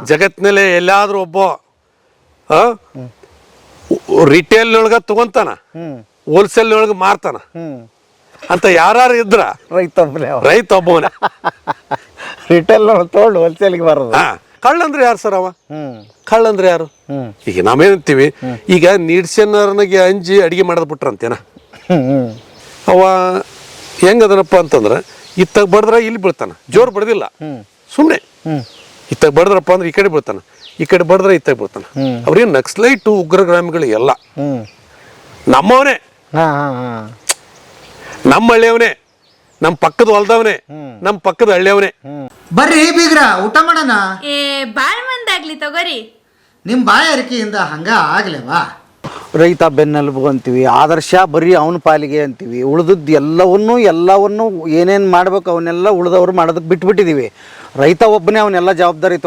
ಜಗತ್ತಿನಲ್ಲಿ ಎಲ್ಲಾದ್ರೂ ಒಬ್ಬ ರಿಟೇಲ್ನೊಳಗ ತಗೊಂತಾನ, ಹೋಲ್ಸೇಲ್ನೊಳಗೆ ಮಾರ್ತಾನ ಅಂತ ಯಾರು ಇದ್ರ ರೈತ ಒಬ್ಬವನೇ. ರಿಟೇಲ್ ತಗೊಂಡು ಹೋಲ್ಸೇಲ್ಗೆ ಬರೋದು. ಕಳ್ಳಂದ್ರೆ ಯಾರು ಸರ್? ಅವ ಕಳ್ಳಂದ್ರೆ ಯಾರು? ಈಗ ನಾವೇನಂತೀವಿ, ಈಗ ನೀಡ್ಸನ್ನರ್ನಿಗೆ ಅಂಜಿ ಅಡಿಗೆ ಮಾಡೋದ್ ಬಿಟ್ರಂತೇನ? ಅವ ಹೆಂಗದನಪ್ಪ ಅಂತಂದ್ರೆ ಇತ್ತಾಗ ಬಡದ್ರ ಇಲ್ಲಿ ಬೀಳ್ತಾನ, ಜೋರ್ ಬಡ್ದಿಲ್ಲ, ಸುಮ್ಮನೆ ಇತ್ತಾಗ ಬಡದ್ರಪ್ಪ ಅಂದ್ರೆ ಈ ಕಡೆ ಬೀಳ್ತಾನ, ಈ ಕಡೆ ಬಡದ್ರ ಇತ್ತಾಗ ಬೀಳ್ತಾನ. ಅವ್ರೇನು ನಕ್ಸಲೈಟು ಉಗ್ರಗಾಮಿಗಳು ಎಲ್ಲ ನಮ್ಮವನೇ, ನಮ್ಮ ಹಳ್ಳಿಯವನೇ, ನಮ್ಮ ಪಕ್ಕದ ಹೊಲ್ದವನೇ, ನಮ್ಮ ಪಕ್ಕದ ಹಳ್ಳಿಯವನೇ. ಬರ್ರಿ ಬೀಗ್ರ ಊಟ ಮಾಡೋಣ. ಬಾಳ್ ಮಂದಾಗ್ಲಿ ತಗೋರಿ. ನಿಮ್ಮ ಬಾಯಾರಿಕೆಯಿಂದ ಹಂಗ ಆಗ್ಲೇವಾ? ರೈತ ಬೆನ್ನೆಲುಬು ಅಂತೀವಿ, ಆದರ್ಶ ಬರೀ ಅವನ ಪಾಲಿಗೆ ಅಂತೀವಿ. ಉಳಿದದ್ದು ಎಲ್ಲವನ್ನೂ ಏನೇನು ಮಾಡ್ಬೇಕು ಅವನ್ನೆಲ್ಲ ಉಳಿದವ್ರು ಮಾಡೋದಕ್ಕೆ ಬಿಟ್ಬಿಟ್ಟಿದ್ದೀವಿ. ರೈತ ಒಬ್ಬನೇ ಅವನ್ನೆಲ್ಲ ಜವಾಬ್ದಾರಿ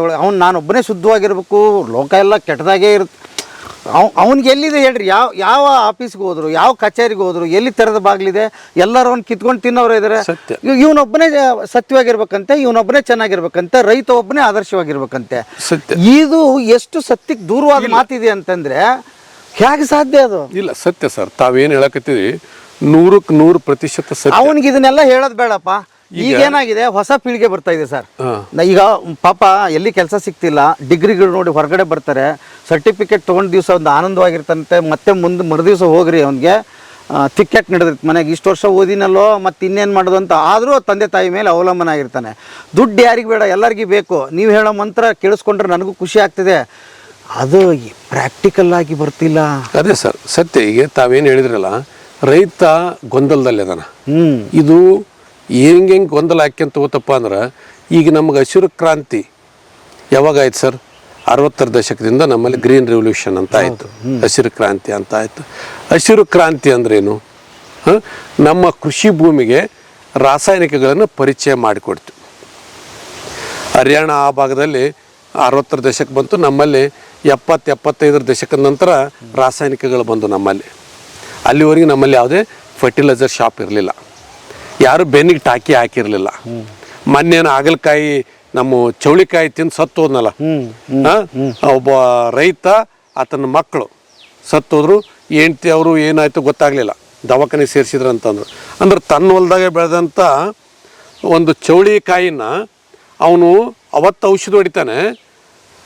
ನಾನೊಬ್ಬನೇ ಶುದ್ಧವಾಗಿರ್ಬೇಕು, ಲೋಕ ಎಲ್ಲ ಕೆಟ್ಟದಾಗೇ ಇರುತ್ತೆ. ಅವ್ನಿಗೆ ಎಲ್ಲಿದೆ ಹೇಳ್ರಿ? ಯಾವ ಆಫೀಸ್ಗೆ ಹೋದ್ರು, ಯಾವ ಕಚೇರಿಗೆ ಹೋದ್ರು, ಎಲ್ಲಿ ತೆರೆದ ಬಾಗಿಲಿದೆ, ಎಲ್ಲರೂ ಅವ್ನು ಕಿತ್ಕೊಂಡು ತಿನ್ನೋರು ಇದ್ದಾರೆ. ಇವನೊಬ್ಬನೇ ಸತ್ಯವಾಗಿರ್ಬೇಕಂತೆ, ಇವನೊಬ್ಬನೇ ಚೆನ್ನಾಗಿರ್ಬೇಕಂತೆ, ರೈತ ಒಬ್ಬನೇ ಆದರ್ಶವಾಗಿರ್ಬೇಕಂತೆ. ಇದು ಎಷ್ಟು ಸತ್ಯಕ್ಕೆ ದೂರವಾದ ಮಾತಿದೆ ಅಂತಂದ್ರೆ ಹೇಗೆ ಸಾಧ್ಯ? ಅದು ಇಲ್ಲ, ಸತ್ಯ ಸರ್. ತಾವೇನು ಹೇಳಕತ್ತೀವಿ 100% ಸತ್ಯ. ಅವನಿಗೆ ಇದನ್ನೆಲ್ಲ ಹೇಳೋದು ಬೇಡಪ್ಪ. ಈಗೇನಾಗಿದೆ, ಹೊಸ ಪೀಳಿಗೆ ಬರ್ತಾ ಇದೆ ಸರ್. ಈಗ ಪಾಪ ಎಲ್ಲಿ ಕೆಲಸ ಸಿಗ್ತಿಲ್ಲ, ಡಿಗ್ರಿಗಳು ನೋಡಿ ಹೊರಗಡೆ ಬರ್ತಾರೆ, ಸರ್ಟಿಫಿಕೇಟ್ ತೊಗೊಂಡು ದಿವಸ ಒಂದು ಆನಂದವಾಗಿರ್ತಂತೆ. ಮತ್ತೆ ಮರುದಿವಸ ಹೋಗ್ರಿ ಅವ್ನಿಗೆ ತಿಕ್ಕಾಕ್ ನಡೆದಿರ್ತ ಮನೆಗೆ, ಇಷ್ಟು ವರ್ಷ ಓದಿನಲ್ಲೋ ಮತ್ತೆ ಇನ್ನೇನು ಮಾಡೋದು ಅಂತ. ಆದರೂ ತಂದೆ ತಾಯಿ ಮೇಲೆ ಅವಲಂಬನ ಆಗಿರ್ತಾನೆ. ದುಡ್ಡು ಯಾರಿಗೆ ಬೇಡ, ಎಲ್ಲರಿಗೂ ಬೇಕು. ನೀವು ಹೇಳೋ ಮಂತ್ರ ಕೇಳಿಸ್ಕೊಂಡ್ರೆ ನನಗೂ ಖುಷಿ ಆಗ್ತಿದೆ. ಅದು ಪ್ರಾಕ್ಟಿಕಲ್ ಆಗಿ ಬರ್ತಿಲ್ಲ. ಅದೇ ಸರ್ ಸತ್ಯ. ಈಗ ತಾವೇನು ಹೇಳಿದ್ರಲ್ಲ, ರೈತ ಗೊಂದಲದಲ್ಲಿ ಅದಾನ. ಇದು ಹೆಂಗೆ ಗೊಂದಲ ಹಾಕ್ಯಂತ ಹೋತಪ್ಪ ಅಂದ್ರೆ, ಈಗ ನಮ್ಗೆ ಹಸಿರು ಕ್ರಾಂತಿ ಯಾವಾಗ ಆಯ್ತು ಸರ್? 60ರ ದಶಕದಿಂದ ನಮ್ಮಲ್ಲಿ ಗ್ರೀನ್ ರೆವಲ್ಯೂಷನ್ ಅಂತ ಆಯಿತು, ಹಸಿರು ಕ್ರಾಂತಿ ಅಂತ ಆಯಿತು. ಹಸಿರು ಕ್ರಾಂತಿ ಅಂದ್ರೇನು? ನಮ್ಮ ಕೃಷಿ ಭೂಮಿಗೆ ರಾಸಾಯನಿಕಗಳನ್ನು ಪರಿಚಯ ಮಾಡಿಕೊಡ್ತು. ಹರಿಯಾಣ ಆ ಭಾಗದಲ್ಲಿ 60ರ ದಶಕ ಬಂತು, ನಮ್ಮಲ್ಲಿ 70-75ರ ದಶಕದ ನಂತರ ರಾಸಾಯನಿಕಗಳು ಬಂದು ನಮ್ಮಲ್ಲಿ. ಅಲ್ಲಿವರೆಗೆ ನಮ್ಮಲ್ಲಿ ಯಾವುದೇ ಫರ್ಟಿಲೈಸರ್ ಶಾಪ್ ಇರಲಿಲ್ಲ, ಯಾರು ಬೆನ್ನಿಗೆ ಟಾಕಿ ಹಾಕಿರಲಿಲ್ಲ. ಮೊನ್ನೇನು ಹಾಗಲಕಾಯಿ, ನಮ್ಮ ಚೌಳಿಕಾಯಿ ತಿಂದು ಸತ್ತು ಹೋದ್ನಲ್ಲ ಒಬ್ಬ ರೈತ, ಆತನ ಮಕ್ಕಳು ಸತ್ತೋದ್ರು, ಹೆಂಡ್ತಿ ಅವರು ಏನಾಯ್ತು ಗೊತ್ತಾಗಲಿಲ್ಲ, ದವಾಖಾನೆ ಸೇರಿಸಿದ್ರು ಅಂತಂದ್ರು. ಅಂದ್ರೆ ತನ್ನ ಹೊಲ್ದಾಗ ಬೆಳೆದಂಥ ಒಂದು ಚೌಳಿಕಾಯಿನ ಅವನು ಅವತ್ತು ಔಷಧಿ ಹೊಡಿತಾನೆ,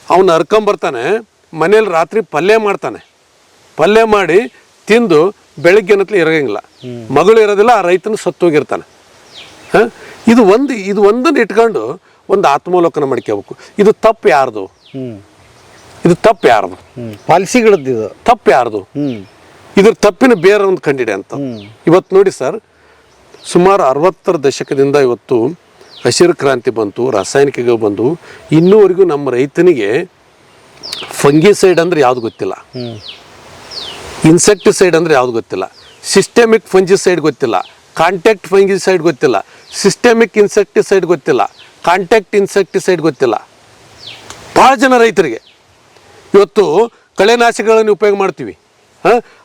ಅವನು ಹರ್ಕೊಂಬರ್ತಾನೆ, ಮನೇಲಿ ರಾತ್ರಿ ಪಲ್ಯ ಮಾಡ್ತಾನೆ, ಪಲ್ಯ ಮಾಡಿ ತಿಂದು ಬೆಳಗ್ಗೆನತ್ಲೆ ಇರೋಂಗಿಲ್ಲ, ಮಗಳು ಇರೋದಿಲ್ಲ, ಆ ರೈತನ ಸತ್ತೋಗಿರ್ತಾನೆ. ಇದು ಒಂದನ್ನು ಇಟ್ಕೊಂಡು ಒಂದು ಆತ್ಮಾವಲೋಕನ ಮಾಡ್ಕೋಬೇಕು. ಇದು ತಪ್ಪು ಯಾರ್ದು? ಇದು ತಪ್ಪು ಯಾರ್ದು? ಪಾಲಿಸಿಗಳದ್ದು ಇದು ತಪ್ಪು ಯಾರ್ದು? ಇದ್ರ ತಪ್ಪಿನ ಬೇರೆ ಒಂದು ಕಂಡಿಡೆ ಅಂತ. ಇವತ್ತು ನೋಡಿ ಸರ್, ಸುಮಾರು 60ರ ದಶಕದಿಂದ ಇವತ್ತು ಹಸಿರು ಕ್ರಾಂತಿ ಬಂತು, ರಾಸಾಯನಿಕಗಳು ಬಂದು, ಇನ್ನೂವರೆಗೂ ನಮ್ಮ ರೈತನಿಗೆ ಫಂಗಿಸೈಡ್ ಅಂದ್ರೆ ಯಾವ್ದು ಗೊತ್ತಿಲ್ಲ, ಇನ್ಸೆಕ್ಟಿಸೈಡ್ ಅಂದ್ರೆ ಯಾವ್ದು ಗೊತ್ತಿಲ್ಲ, ಸಿಸ್ಟೆಮಿಕ್ ಫಂಜಿಸೈಡ್ ಗೊತ್ತಿಲ್ಲ, ಕಾಂಟ್ಯಾಕ್ಟ್ ಫಂಗಿಸೈಡ್ ಗೊತ್ತಿಲ್ಲ, ಸಿಸ್ಟೆಮಿಕ್ ಇನ್ಸೆಕ್ಟಿಸೈಡ್ ಗೊತ್ತಿಲ್ಲ, ಕಾಂಟ್ಯಾಕ್ಟ್ ಇನ್ಸೆಕ್ಟಿಸೈಡ್ ಗೊತ್ತಿಲ್ಲ. ಭಾಳ ಜನ ರೈತರಿಗೆ ಇವತ್ತು ಕಳೆನಾಶಕಗಳನ್ನು ಉಪಯೋಗ ಮಾಡ್ತೀವಿ,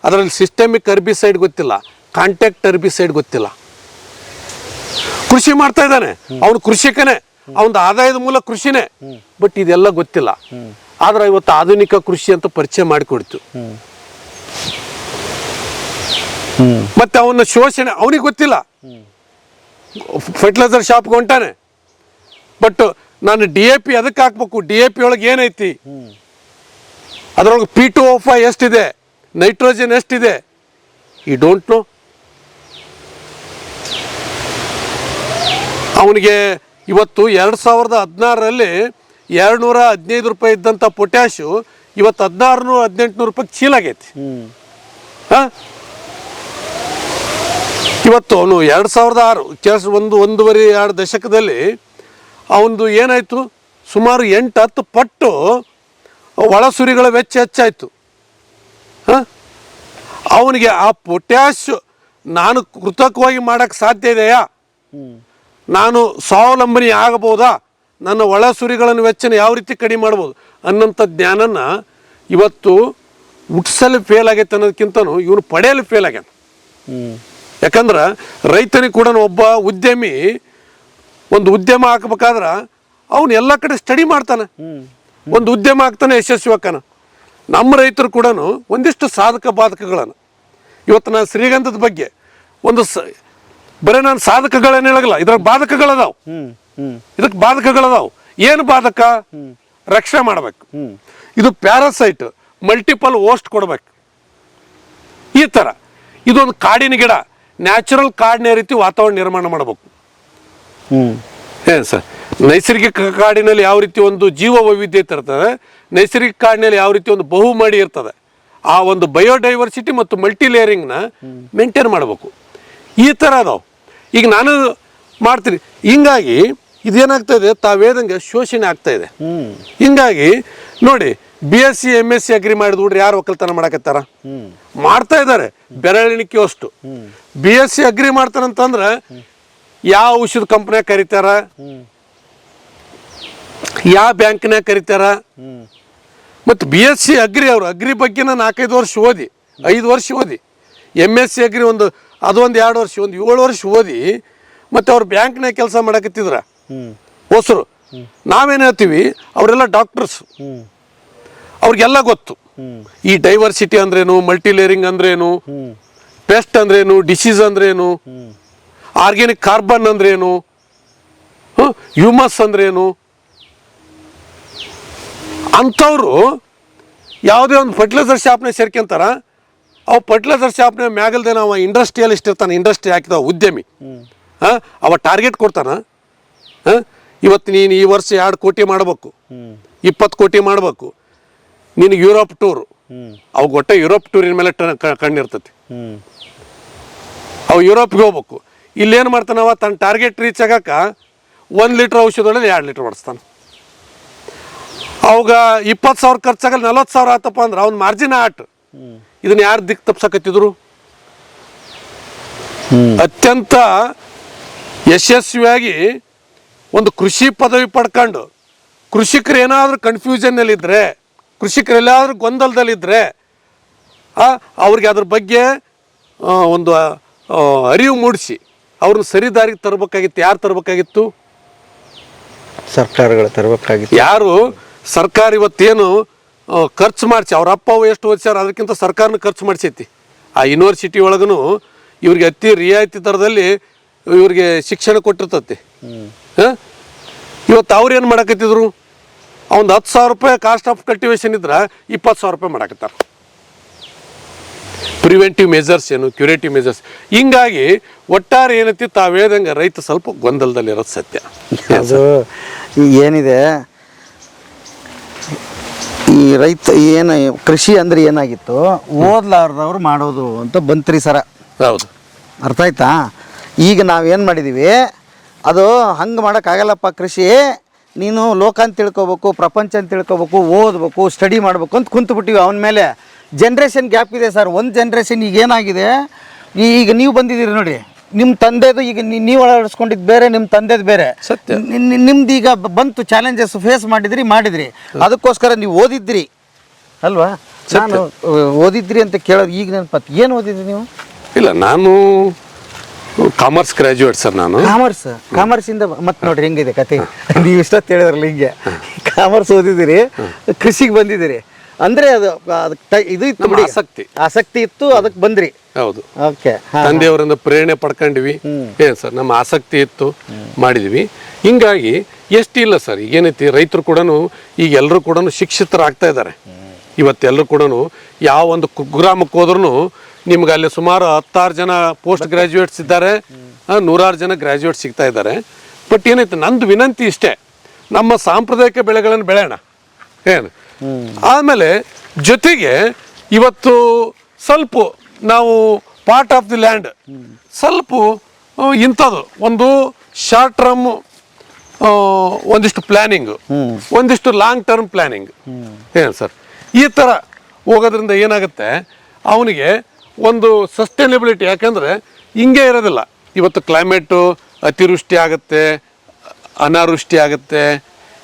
ಅದರಲ್ಲಿ ಸಿಸ್ಟೆಮಿಕ್ ಅರ್ಬಿಸೈಡ್ ಗೊತ್ತಿಲ್ಲ, ಕಾಂಟ್ಯಾಕ್ಟ್ ಅರ್ಬಿಸೈಡ್ ಗೊತ್ತಿಲ್ಲ. ಕೃಷಿ ಮಾಡ್ತಾ ಇದ್ದಾನೆ, ಅವನು ಕೃಷಿಕನೇ, ಅವನ ಆದಾಯದ ಮೂಲ ಕೃಷಿನೇ, ಬಟ್ ಇದೆಲ್ಲ ಗೊತ್ತಿಲ್ಲ. ಆದ್ರೆ ಇವತ್ತು ಆಧುನಿಕ ಕೃಷಿ ಅಂತ ಪರಿಚಯ ಮಾಡಿಕೊಡ್ತು. ಮತ್ತೆ ಅವನ ಶೋಷಣೆ ಅವನಿಗೆ ಗೊತ್ತಿಲ್ಲ. ಫರ್ಟಿಲೈಸರ್ ಶಾಪ್ಗೆ ಹೊಂಟಾನೆ, ಬಟ್ ನಾನು DAP ಅದಕ್ಕೆ ಹಾಕ್ಬೇಕು, DAP ಒಳಗೆ ಏನೈತಿ, ಅದರೊಳಗೆ P2O5 ಎಷ್ಟಿದೆ, ನೈಟ್ರೋಜನ್ ಎಷ್ಟಿದೆ, ಈ ಡೋಂಟ್ ನೋ. ಅವನಿಗೆ ಇವತ್ತು 2016ರಲ್ಲಿ 215 ರೂಪಾಯಿ ಇದ್ದಂಥ ಪೊಟ್ಯಾಶು ಇವತ್ತು 1600-1800 ರೂಪಾಯಿ ಚೀಲ ಆಗೈತಿ. ಇವತ್ತು ಅವನು 2006 ಒಂದೂವರೆ-2 ದಶಕದಲ್ಲಿ ಅವನದು ಏನಾಯಿತು, ಸುಮಾರು 8-10 ಪಟ್ಟು ಒಳಸುರಿಗಳ ವೆಚ್ಚ ಹೆಚ್ಚಾಯಿತು. ಅವನಿಗೆ ಆ ಪೊಟ್ಯಾಶ್ ನಾನು ಕೃತಕವಾಗಿ ಮಾಡೋಕ್ಕೆ ಸಾಧ್ಯ ಇದೆಯಾ, ನಾನು ಸ್ವಾವಲಂಬನೆ ಆಗಬಹುದಾ, ನನ್ನ ಒಳಸುರಿಗಳನ್ನು ವೆಚ್ಚನ ಯಾವ ರೀತಿ ಕಡಿಮೆ ಮಾಡ್ಬೋದು ಅನ್ನೋಂಥ ಜ್ಞಾನನ ಇವತ್ತು ಹುಟ್ಟಿಸಲು ಫೇಲ್ ಆಗೈತೆ ಅನ್ನೋದಕ್ಕಿಂತನೂ ಇವನು ಪಡೆಯಲು ಫೇಲ್ ಆಗ್ಯಾನ. ಯಾಕಂದ್ರೆ ರೈತನಿಗೆ ಕೂಡ ಒಬ್ಬ ಉದ್ಯಮಿ ಒಂದು ಉದ್ಯಮ ಹಾಕಬೇಕಾದ್ರೆ ಅವನು ಎಲ್ಲ ಕಡೆ ಸ್ಟಡಿ ಮಾಡ್ತಾನೆ, ಒಂದು ಉದ್ಯಮ ಆಗ್ತಾನೆ, ಯಶಸ್ವಿ ಆಗ್ತಾನೆ. ನಮ್ಮ ರೈತರು ಕೂಡ ಒಂದಿಷ್ಟು ಸಾಧಕ ಬಾಧಕಗಳನ್ನು, ಇವತ್ತು ನಾನು ಶ್ರೀಗಂಧದ ಬಗ್ಗೆ ಒಂದು ಬರೀ ನಾನು ಸಾಧಕಗಳೇನು ಹೇಳಲ್ಲ, ಇದ್ರಾಗ ಬಾಧಕಗಳದಾವು. ಇದಕ್ಕೆ ಬಾಧಕಗಳದಾವು. ಏನು ಬಾಧಕ? ರಕ್ಷಣೆ ಮಾಡಬೇಕು. ಇದು ಪ್ಯಾರಾಸೈಟ್, ಮಲ್ಟಿಪಲ್ ಓಸ್ಟ್ ಕೊಡಬೇಕು. ಈ ಥರ ಇದೊಂದು ಕಾಡಿನ ಗಿಡ, ನ್ಯಾಚುರಲ್ ಕಾಡಿನ ರೀತಿ ವಾತಾವರಣ ನಿರ್ಮಾಣ ಮಾಡಬೇಕು. ಏನು ಸರ್, ನೈಸರ್ಗಿಕ ಕಾಡಿನಲ್ಲಿ ಯಾವ ರೀತಿ ಒಂದು ಜೀವ ವೈವಿಧ್ಯತೆ ಇರ್ತದೆ, ನೈಸರ್ಗಿಕ ಕಾಡಿನಲ್ಲಿ ಯಾವ ರೀತಿ ಒಂದು ಬಹುಮಡಿ ಇರ್ತದೆ, ಆ ಒಂದು ಬಯೋಡೈವರ್ಸಿಟಿ ಮತ್ತು ಮಲ್ಟಿ ಲೇಯರಿಂಗ್ನ ಮೇಂಟೈನ್ ಮಾಡಬೇಕು. ಈ ಥರ ಅದಾವೆ. ಈಗ ನಾನು ಮಾಡ್ತೀನಿ. ಹಿಂಗಾಗಿ ಇದೇನಾಗ್ತಾ ಇದೆ, ತಾವೇದಂಗೆ ಶೋಷಣೆ ಆಗ್ತಾ ಇದೆ. ಹಿಂಗಾಗಿ ನೋಡಿ, BSc MSc ಅಗ್ರಿ ಮಾಡಿದ್ಬಿಟ್ರೆ ಯಾರು ಒಕ್ಕಲ್ತನ ಮಾಡಕತ್ತಾರ? ಮಾಡ್ತಾ ಇದ್ದಾರೆ, ಬೆರಳೆಣಿಕೆ ಅಷ್ಟು. BSc ಅಗ್ರಿ ಮಾಡ್ತಾರಂತಂದ್ರೆ ಯಾವ ಔಷಧ ಕಂಪ್ನಿಯಾಗ ಕರೀತಾರ, ಯಾವ ಬ್ಯಾಂಕ್ನಾಗ ಕರೀತಾರ. ಮತ್ತು BSc ಅಗ್ರಿ ಅವರು ಅಗ್ರಿ ಬಗ್ಗೆ 4-5 ವರ್ಷ ಓದಿ, 5 ವರ್ಷ ಓದಿ, MSc ಅಗ್ರಿ ಒಂದು 2 ವರ್ಷ, ಒಂದು 7 ವರ್ಷ ಓದಿ, ಮತ್ತು ಅವ್ರು ಬ್ಯಾಂಕ್ನಾಗ ಕೆಲಸ ಮಾಡಕತ್ತಿದ್ರ ಹೊಸರು. ನಾವೇನು ಹೇಳ್ತೀವಿ, ಅವರೆಲ್ಲ ಡಾಕ್ಟರ್ಸ್, ಅವ್ರಿಗೆಲ್ಲ ಗೊತ್ತು ಈ ಡೈವರ್ಸಿಟಿ ಅಂದ್ರೇನು, ಮಲ್ಟಿಲೇರಿಂಗ್ ಅಂದ್ರೇನು, ಪೆಸ್ಟ್ ಅಂದ್ರೇನು, ಡಿಸೀಸ್ ಅಂದ್ರೇನು, ಆರ್ಗ್ಯಾನಿಕ್ ಕಾರ್ಬನ್ ಅಂದ್ರೇನು, ಹ್ಯೂಮಸ್ ಅಂದ್ರೇನು. ಅಂಥವ್ರು ಯಾವುದೇ ಒಂದು ಫರ್ಟಿಲೈಸರ್ ಶಾಪ್ನಾಗ ಸೇರ್ಕೊಂತಾರ. ಅವು ಫರ್ಟಿಲೈಸರ್ ಶಾಪ್ನಾಗ ಮ್ಯಾಗಲ್ದೆ ನಾವು ಇಂಡಸ್ಟ್ರಿಯಲಿಸ್ಟ್ ಇರ್ತಾನೆ, ಇಂಡಸ್ಟ್ರಿ ಹಾಕಿದ ಉದ್ಯಮಿ, ಅವ ಟಾರ್ಗೆಟ್ ಕೊಡ್ತಾನ. ಇವತ್ತು ನೀನು ಈ ವರ್ಷ 2 ಕೋಟಿ ಮಾಡಬೇಕು, 20 ಕೋಟಿ ಮಾಡಬೇಕು, ನಿನಗೆ ಯುರೋಪ್ ಟೂರು. ಅವಾಗ ಒಟ್ಟೆ ಯುರೋಪ್ ಟೂರಿನ ಮೇಲೆ ಕಣ್ಣಿರ್ತತಿ. ಅವು ಯುರೋಪ್ಗೆ ಹೋಗ್ಬೇಕು. ಇಲ್ಲೇನು ಮಾಡ್ತಾನವ, ತನ್ನ ಟಾರ್ಗೆಟ್ ರೀಚ್ ಆಗಕ್ಕ 1 ಲೀಟ್ರ್ ಔಷಧದಲ್ಲಿ 2 ಲೀಟ್ರ್ ಮಾಡಿಸ್ತಾನೆ. ಅವಾಗ 20,000 ಖರ್ಚಾಗಲ್ಲ, 40,000 ಆತಪ್ಪ ಅಂದ್ರೆ ಅವ್ನ ಮಾರ್ಜಿನ್ ಆಟ್. ಇದನ್ನ ಯಾರು ದಿಕ್ಕು ತಪ್ಸಕತ್ತಿದ್ರು? ಅತ್ಯಂತ ಯಶಸ್ವಿಯಾಗಿ ಒಂದು ಕೃಷಿ ಪದವಿ ಪಡ್ಕೊಂಡು ಕೃಷಿಕರು ಏನಾದರೂ ಕನ್ಫ್ಯೂಷನ್ನಲ್ಲಿದ್ದರೆ, ಕೃಷಿಕರೆಲ್ಲಾದರೂ ಗೊಂದಲದಲ್ಲಿದ್ದರೆ ಅವ್ರಿಗೆ ಅದ್ರ ಬಗ್ಗೆ ಒಂದು ಅರಿವು ಮೂಡಿಸಿ ಅವ್ರನ್ನ ಸರಿ ದಾರಿಗೆ ತರಬೇಕಾಗಿತ್ತು. ಯಾರು ತರಬೇಕಾಗಿತ್ತು? ಸರ್ಕಾರಗಳು ತರಬೇಕಾಗಿತ್ತು. ಯಾರು ಸರ್ಕಾರ ಇವತ್ತೇನು ಖರ್ಚು ಮಾಡಿಸಿ, ಅವ್ರ ಅಪ್ಪ ಅವು ಎಷ್ಟು ಓದಿಸ್ಯಾರ ಅದಕ್ಕಿಂತ ಸರ್ಕಾರನ ಖರ್ಚು ಮಾಡಿಸೈತಿ. ಆ ಯೂನಿವರ್ಸಿಟಿ ಒಳಗೂ ಇವ್ರಿಗೆ ಅತಿ ರಿಯಾಯಿತಿ ದರದಲ್ಲಿ ಇವ್ರಿಗೆ ಶಿಕ್ಷಣ ಕೊಟ್ಟಿರ್ತತಿ. ಇವತ್ತು ಅವ್ರು ಏನು ಮಾಡಕತ್ತಿದ್ರು, ಒಂದು 10,000 ರೂಪಾಯಿ ಕಾಸ್ಟ್ ಆಫ್ ಕಲ್ಟಿವೇಶನ್ ಇದ್ರೆ 20,000 ರೂಪಾಯಿ ಮಾಡಕತ್ತಾರ. ಪ್ರಿವೆಂಟಿವ್ ಮೆಜರ್ಸ್ ಏನು, ಕ್ಯೂರೇಟಿವ್ ಮೆಜರ್ಸ್. ಹಿಂಗಾಗಿ ಒಟ್ಟಾರೆ ಏನೈತಿ, ತಾವೇದಂಗೆ ರೈತ ಸ್ವಲ್ಪ ಗೊಂದಲದಲ್ಲಿರೋದು ಸತ್ಯ. ಅದು ಏನಿದೆ, ಈ ರೈತ ಏನು ಕೃಷಿ ಅಂದ್ರೆ ಏನಾಗಿತ್ತು, ಓದ್ಲಾರ್ದವ್ರು ಮಾಡೋದು ಅಂತ ಬಂತ್ರಿ ಸರ. ಹೌದು, ಅರ್ಥ ಆಯ್ತಾ? ಈಗ ನಾವೇನು ಮಾಡಿದ್ದೀವಿ, ಅದು ಹಂಗೆ ಮಾಡೋಕ್ಕಾಗಲ್ಲಪ್ಪ. ಕೃಷಿ ನೀನು ಲೋಕ ಅಂತ ತಿಳ್ಕೊಬೇಕು, ಪ್ರಪಂಚ ಅಂತ ತಿಳ್ಕೊಬೇಕು, ಓದಬೇಕು, ಸ್ಟಡಿ ಮಾಡಬೇಕು ಅಂತ ಕುಂತುಬಿಟ್ಟಿವಿ. ಅವನ ಮೇಲೆ ಜನ್ರೇಷನ್ ಗ್ಯಾಪ್ ಇದೆ ಸರ್. ಒಂದು ಜನ್ರೇಷನ್ ಈಗ ಏನಾಗಿದೆ, ಈಗ ನೀವು ಬಂದಿದ್ದೀರಿ ನೋಡಿ, ನಿಮ್ಮ ತಂದೆದು ಈಗ ನೀವು ಅಳವಡಿಸ್ಕೊಂಡಿದ್ದು ಬೇರೆ, ನಿಮ್ಮ ತಂದೆದು ಬೇರೆ. ನಿಮ್ದು ಈಗ ಬಂತು, ಚಾಲೆಂಜಸ್ ಫೇಸ್ ಮಾಡಿದ್ರಿ. ಅದಕ್ಕೋಸ್ಕರ ನೀವು ಓದಿದ್ರಿ ಅಲ್ವಾ? ನಾನು ಓದಿದ್ರಿ ಅಂತ ಕೇಳೋದು ಈಗ ನೆನಪತ್ತು. ಏನು ಓದಿದ್ರಿ ನೀವು? ಇಲ್ಲ, ನಾನು ಕಾಮರ್ಸ್ ಗ್ರ್ಯಾಜುಯೇಟ್ ಸರ್. ನಾನು ಕಾಮರ್ಸಿಂದ ಮತ್ತೆ ನೋಡ್ರಿ ಹೆಂಗಿದೆ ಕತೆ. ನೀವು ಇಷ್ಟೊತ್ತು ಹೇಳಿದ್ರಲ್ಲ, ಹಿಂಗೆ ಕಾಮರ್ಸ್ ಓದಿದಿರಿ, ಕೃಷಿಗೆ ಬಂದಿದ್ದೀರಿ ಅಂದ್ರೆ ಅದು ಇದು ಇತ್ತು, ಆಸಕ್ತಿ ಇತ್ತು, ಅದಕ್ಕೆ ಬಂದ್ರಿ. ಹೌದು, ಓಕೆ. ತಂದೆಯವರಿಂದ ಪ್ರೇರಣೆ ಪಡ್ಕೊಂಡಿವಿ. ಏನು ಸರ್, ನಮ್ಮ ಆಸಕ್ತಿ ಇತ್ತು, ಮಾಡಿದ್ವಿ. ಹಿಂಗಾಗಿ ಎಷ್ಟಿಲ್ಲ ಸರ್, ಈಗೇನೈತಿ, ರೈತರು ಕೂಡ ಈಗ ಎಲ್ಲರೂ ಕೂಡ ಶಿಕ್ಷಿತರಾಗ್ತಾ ಇದ್ದಾರೆ. ಇವತ್ತೆಲ್ಲರೂ ಕೂಡ ಯಾವ ಒಂದು ಕುಗ್ರಾಮಕ್ಕೆ ಹೋದ್ರೂ ನಿಮ್ಗೆ ಅಲ್ಲಿ ಸುಮಾರು 16 ಜನ ಪೋಸ್ಟ್ ಗ್ರ್ಯಾಜುಯೇಟ್ಸ್ ಇದ್ದಾರೆ, 100 ಜನ ಗ್ರ್ಯಾಜುಯೇಟ್ ಸಿಗ್ತಾ ಇದ್ದಾರೆ. ಬಟ್ ಏನೈತೆ, ನಂದು ವಿನಂತಿ ಇಷ್ಟೇ, ನಮ್ಮ ಸಾಂಪ್ರದಾಯಿಕ ಬೆಳೆಗಳನ್ನು ಬೆಳೆಯೋಣ. ಏನು ಆಮೇಲೆ ಜೊತೆಗೆ ಇವತ್ತು ಸ್ವಲ್ಪ ನಾವು ಪಾರ್ಟ್ ಆಫ್ ದಿ ಲ್ಯಾಂಡ್ ಸ್ವಲ್ಪ ಇಂಥದ್ದು ಒಂದು ಶಾರ್ಟ್ ಟರ್ಮ್ ಒಂದಿಷ್ಟು ಪ್ಲ್ಯಾನಿಂಗು, ಒಂದಿಷ್ಟು ಲಾಂಗ್ ಟರ್ಮ್ ಪ್ಲ್ಯಾನಿಂಗ್. ಏನು ಸರ್, ಈ ಥರ ಹೋಗೋದ್ರಿಂದ ಏನಾಗುತ್ತೆ, ಅವನಿಗೆ ಒಂದು ಸಸ್ಟೈನಬಿಲಿಟಿ. ಯಾಕಂದರೆ ಹಿಂಗೆ ಇರೋದಿಲ್ಲ. ಇವತ್ತು ಕ್ಲೈಮೇಟು ಅತಿವೃಷ್ಟಿ ಆಗುತ್ತೆ, ಅನಾವೃಷ್ಟಿ ಆಗುತ್ತೆ.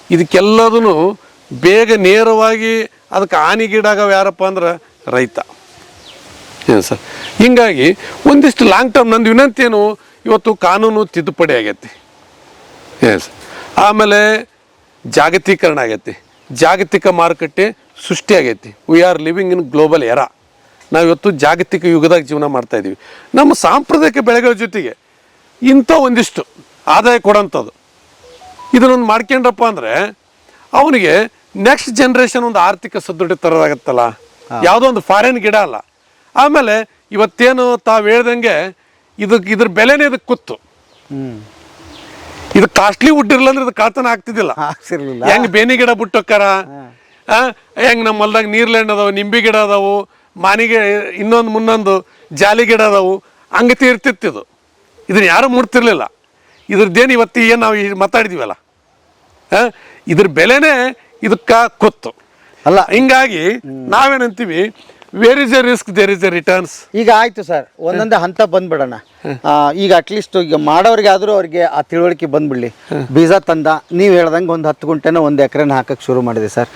ಇದಕ್ಕೆಲ್ಲದೂ ಬೇಗ ನೇರವಾಗಿ ಅದಕ್ಕೆ ಹಾನಿಗೀಡಾಗವು ಯಾರಪ್ಪ ಅಂದ್ರೆ ರೈತ. ಏನು ಸರ್, ಹಿಂಗಾಗಿ ಒಂದಿಷ್ಟು ಲಾಂಗ್ ಟರ್ಮ್ ನಂದು ವಿನಂತಿ ಏನು, ಇವತ್ತು ಕಾನೂನು ತಿದ್ದುಪಡಿ ಆಗೈತಿ. ಏನು ಸರ್, ಆಮೇಲೆ ಜಾಗತೀಕರಣ ಆಗೈತಿ, ಜಾಗತಿಕ ಮಾರುಕಟ್ಟೆ ಸೃಷ್ಟಿ ಆಗೈತಿ. We are living in global era. ನಾವಿವತ್ತು ಜಾಗತಿಕ ಯುಗದಾಗ ಜೀವನ ಮಾಡ್ತಾ ಇದ್ದೀವಿ. ನಮ್ಮ ಸಾಂಪ್ರದಾಯಿಕ ಬೆಳೆಗಳ ಜೊತೆಗೆ ಇಂಥ ಒಂದಿಷ್ಟು ಆದಾಯ ಕೊಡೋಂಥದ್ದು ಇದನ್ನೊಂದು ಮಾಡ್ಕೊಂಡ್ರಪ್ಪ ಅಂದರೆ ಅವನಿಗೆ ನೆಕ್ಸ್ಟ್ ಜನ್ರೇಷನ್ ಒಂದು ಆರ್ಥಿಕ ಸದೃಢ ತರೋದಾಗತ್ತಲ್ಲ. ಯಾವುದೋ ಒಂದು ಫಾರಿನ್ ಗಿಡ ಅಲ್ಲ. ಆಮೇಲೆ ಇವತ್ತೇನು ತಾವು ಹೇಳ್ದಂಗೆ ಇದ್ರ ಬೆಲೆನೇ ಇದಕ್ಕೆ ಕೂತು. ಇದು ಕಾಸ್ಟ್ಲಿ ವುಡ್ ಇರಲ್ಲ ಅಂದ್ರೆ ಇದು ಕಳ್ತನ ಆಗ್ತಿದ್ದಿಲ್ಲ. ಹೆಂಗ್ ಬೇನಿ ಗಿಡ ಬಿಟ್ಟೋಕ್ಕಾರ, ಹೆಂಗ್ ನಮ್ಮ ಹೊಲ್ದಾಗ ನೀರ್ಲೆಂಡ್ ಅದಾವು, ನಿಂಬೆ ಗಿಡ ಅದಾವು, ಮಾನಿಗೆ ಇನ್ನೊಂದು ಮುನ್ನೊಂದು ಜಾಲಿ ಗಿಡ ಅದಾವು, ಹಂಗತಿ ಇರ್ತಿತ್ತು. ಇದನ್ನ ಯಾರು ಮುಡ್ತಿರ್ಲಿಲ್ಲ. ಇದ್ರದ್ದೇನು ಇವತ್ತು ಏನು ನಾವು ಮಾತಾಡಿದೀವಲ್ಲ, ಇದ್ರ ಬೆಲೆನೇ ಇದಕ್ಕ ಕೂತು ಅಲ್ಲ. ಹಿಂಗಾಗಿ ನಾವೇನಂತೀವಿ, where is a risk there is a returns. ಈಗ ಆಯ್ತು ಸರ್, ಒಂದೊಂದೇ ಹಂತ ಬಂದ್ಬಿಡೋಣ. ಈಗ ಅಟ್ಲೀಸ್ಟ್ ಈಗ ಮಾಡೋರಿಗೆ ಆದ್ರೂ ಅವ್ರಿಗೆ ಆ ತಿಳುವಳಿಕೆ ಬಂದ್ಬಿಡ್ಲಿ. ಬೀಜ ತಂದ ನೀವು ಹೇಳ್ದಂಗೆ ಒಂದು 10 ಗುಂಟೆನೋ 1 ಎಕರೆನ ಹಾಕಕ್ಕೆ ಶುರು ಮಾಡಿದೆ ಸರ್.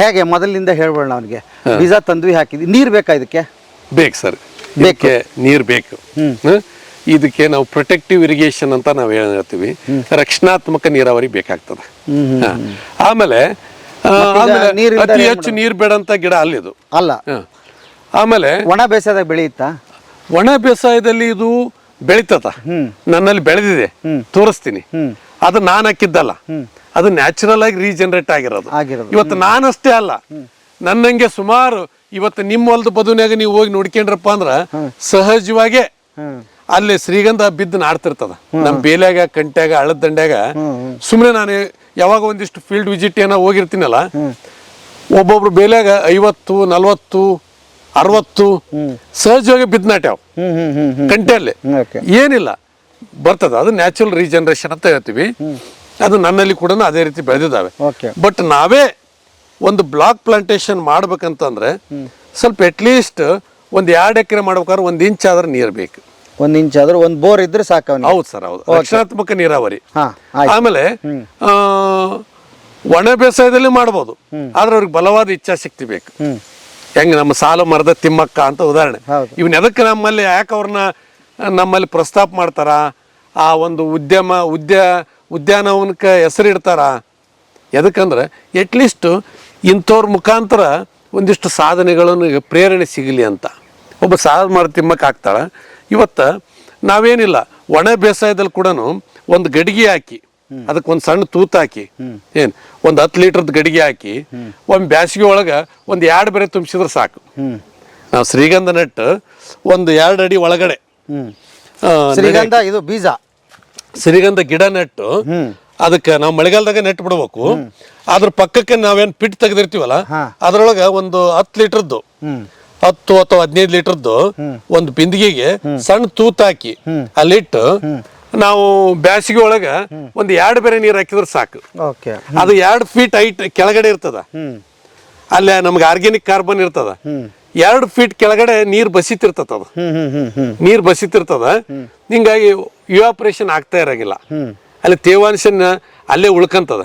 ಹೇಗೆ ಮೊದಲಿನಿಂದ ಹೇಳ್ಬೇಡ ಅವ್ನಿಗೆ, ಬೀಜ ತಂದ್ವಿ ಹಾಕಿದ್ವಿ, ನೀರು ಬೇಕಾ ಇದಕ್ಕೆ? ಬೇಕು ಸರ್, ಇದಕ್ಕೆ ನೀರು ಬೇಕು. ಇದಕ್ಕೆ ನಾವು ಪ್ರೊಟೆಕ್ಟಿವ್ ಇರಿಗೇಷನ್ ಅಂತ ನಾವು ಹೇಳ್ತೀವಿ. ರಕ್ಷಣಾತ್ಮಕ ನೀರಾವರಿ ಬೇಕಾಗ್ತದೆ. ಆಮೇಲೆ ಅತಿ ಹೆಚ್ಚು ನೀರು ಬೇಡಂತ ಗಿಡ ಅಲ್ಲಿದು ಅಲ್ಲ. ಆಮೇಲೆ ಒಣ ಬೇಸಾಯದಾಗ ಬೆಳೆಯುತ್ತಾ? ಒಣ ಬೇಸಾಯದಲ್ಲಿ ಇದು ಬೆಳಿತದ. ನನ್ನಲ್ಲಿ ಬೆಳೆದಿದೆ, ತೋರಿಸ್ತೀನಿ. ಅದು ನಾನು ಹಾಕಿದ್ದಲ್ಲ, ಅದು ನ್ಯಾಚುರಲ್ ಆಗಿ ರೀಜನರೇಟ್ ಆಗಿರೋದು. ಇವತ್ತು ನಾನಷ್ಟೇ ಅಲ್ಲ, ನನ್ನಂಗೆ ಸುಮಾರು ಇವತ್ತು ನಿಮ್ಮ ಹೊಲದ ಬದುನ್ಯಾಗ ನೀವು ಹೋಗಿ ನೋಡ್ಕೊಂಡ್ರಪ್ಪ ಅಂದ್ರ ಸಹಜವಾಗೇ ಅಲ್ಲಿ ಶ್ರೀಗಂಧ ಬಿದ್ದು ನಾಡ್ತಿರ್ತದ. ನಮ್ಮ ಬೇಲ್ಯಾಗ, ಕಂಟ್ಯಾಗ, ಹಳ್ಳದ ದಂಡ್ಯಾಗ. ಸುಮ್ಮನೆ ನಾನು ಯಾವಾಗ ಒಂದಿಷ್ಟು ಫೀಲ್ಡ್ ವಿಸಿಟ್ ಏನೋ ಹೋಗಿರ್ತೀನಲ್ಲ, ಒಬ್ಬೊಬ್ರು ಬೇಲ್ಯಾಗ 50, 40, 60 ಸಹಜವಾಗಿ ಬಿದ್ದು ನಾಟ್ಯಾವ ಕಂಟೆಯಲ್ಲಿ. ಏನಿಲ್ಲ, ಬರ್ತದ. ಅದು ನ್ಯಾಚುರಲ್ ರೀಜನರೇಷನ್ ಅಂತ ಹೇಳ್ತೀವಿ. ಅದು ನನ್ನಲ್ಲಿ ಕೂಡ ಅದೇ ರೀತಿ ಬೆಳೆದಿದ್ದಾವೆ. ಬಟ್ ನಾವೇ ಒಂದು ಬ್ಲಾಕ್ ಪ್ಲಾಂಟೇಶನ್ ಮಾಡ್ಬೇಕಂತಂದ್ರೆ ಸ್ವಲ್ಪ ಅಟ್ಲೀಸ್ಟ್ ಒಂದು 2 ಎಕರೆ ಮಾಡ್ಬೇಕಾದ್ರೆ 1 ಇಂಚ್ ಆದ್ರೆ ನೀರು ಬೇಕು. 1 ಇಂಚ್ ಆದ್ರೆ 1 ಬೋರ್ ಇದ್ರೆ ಸಾಕು. ಹೌದು ಸರ್, ಹೌದು. ರಕ್ಷಣಾತ್ಮಕ ನೀರಾವರಿ. ಆಮೇಲೆ ಒಣ ಬೇಸಾಯದಲ್ಲಿ ಮಾಡ್ಬೋದು, ಆದ್ರೆ ಅವ್ರಿಗೆ ಬಲವಾದ ಇಚ್ಛಾಶಕ್ತಿ ಬೇಕು. ಹೆಂಗ್ ನಮ್ಮ ಸಾಲು ಮರದ ತಿಮ್ಮಕ್ಕ ಅಂತ ಉದಾಹರಣೆ. ಇವನ್ ಎದಕ್ಕೆ ನಮ್ಮಲ್ಲಿ ಯಾಕೆ ಅವ್ರನ್ನ ನಮ್ಮಲ್ಲಿ ಪ್ರಸ್ತಾಪ ಮಾಡ್ತಾರ, ಆ ಒಂದು ಉದ್ಯಾನವನಕ್ಕೆ ಹೆಸರಿಡ್ತಾರ, ಎದಕ್ಕಂದ್ರೆ ಅಟ್ಲೀಸ್ಟ್ ಇಂಥವ್ರ ಮುಖಾಂತರ ಒಂದಿಷ್ಟು ಸಾಧನೆಗಳನ್ನು ಪ್ರೇರಣೆ ಸಿಗಲಿ ಅಂತ. ಒಬ್ಬ ಸಾಲು ಮರದ ತಿಮ್ಮಕ್ಕ ಆಗ್ತಾಳ. ಇವತ್ತು ನಾವೇನಿಲ್ಲ, ಒಣ ಬೇಸಾಯದಲ್ಲಿ ಕೂಡ ಒಂದು ಗಡಿಗೆ ಹಾಕಿ, ಅದಕ್ಕೆ ಒಂದು ಸಣ್ಣ ತೂತ ಹಾಕಿ, ಒಂದು 10 ಲೀಟರ್ದ ಗಡಿಗೆ ಹಾಕಿ, ಒಂದು ಬ್ಯಾಸಿಗೆ ಒಳಗೆ ಒಂದು 2 ಬೆರೆ ತುಂಬಿಸಿದ್ರೆ ಸಾಕು. ನಾವು ಶ್ರೀಗಂಧ ನೆಟ್ಟು ಒಂದು 2 ಅಡಿ ಒಳಗಡೆ ಶ್ರೀಗಂಧ ಇದು ಬೀಜ ಶ್ರೀಗಂಧ ಗಿಡ ನೆಟ್ಟು ಅದಕ್ಕೆ ನಾವು ಮಳೆಗಾಲದಾಗ ನೆಟ್ಟು ಬಿಡ್ಬೇಕು. ಅದ್ರ ಪಕ್ಕಕ್ಕೆ ನಾವೇನು ಪಿಟ್ ತೆಗೆದಿರ್ತೀವಲ್ಲ, ಅದ್ರೊಳಗೆ ಒಂದು 10 ಲೀಟರ್ದು 10 ಅಥವಾ 15 ಲೀಟರ್ದು ಒಂದು ಬಿಂದಿಗೆಗೆ ಸಣ್ಣ ತೂತ ಹಾಕಿ ಅಲ್ಲಿಟ್ಟು ನಾವು ಬ್ಯಾಸಿಗೆ ಒಳಗ ಒಂದು 2 ಬೆರೆ ನೀರು ಹಾಕಿದ್ರೆ ಸಾಕು. ಅದು 2 ಫೀಟ್ ಹೈಟ್ ಕೆಳಗಡೆ ಇರ್ತದ. ಅಲ್ಲೇ ನಮ್ಗೆ ಆರ್ಗ್ಯಾನಿಕ್ ಕಾರ್ಬನ್ ಇರ್ತದ. 2 ಫೀಟ್ ಕೆಳಗಡೆ ನೀರು ಬಸಿತಿರ್ತದ. ಅದು ನೀರು ಬಸಿತಿರ್ತದ. ಹಿಂಗಾಗಿ ಇವಾಪರೇಷನ್ ಆಗ್ತಾ ಇರಂಗಿಲ್ಲ. ಅಲ್ಲಿ ತೇವಾಂಶನ ಅಲ್ಲೇ ಉಳ್ಕಂತದ.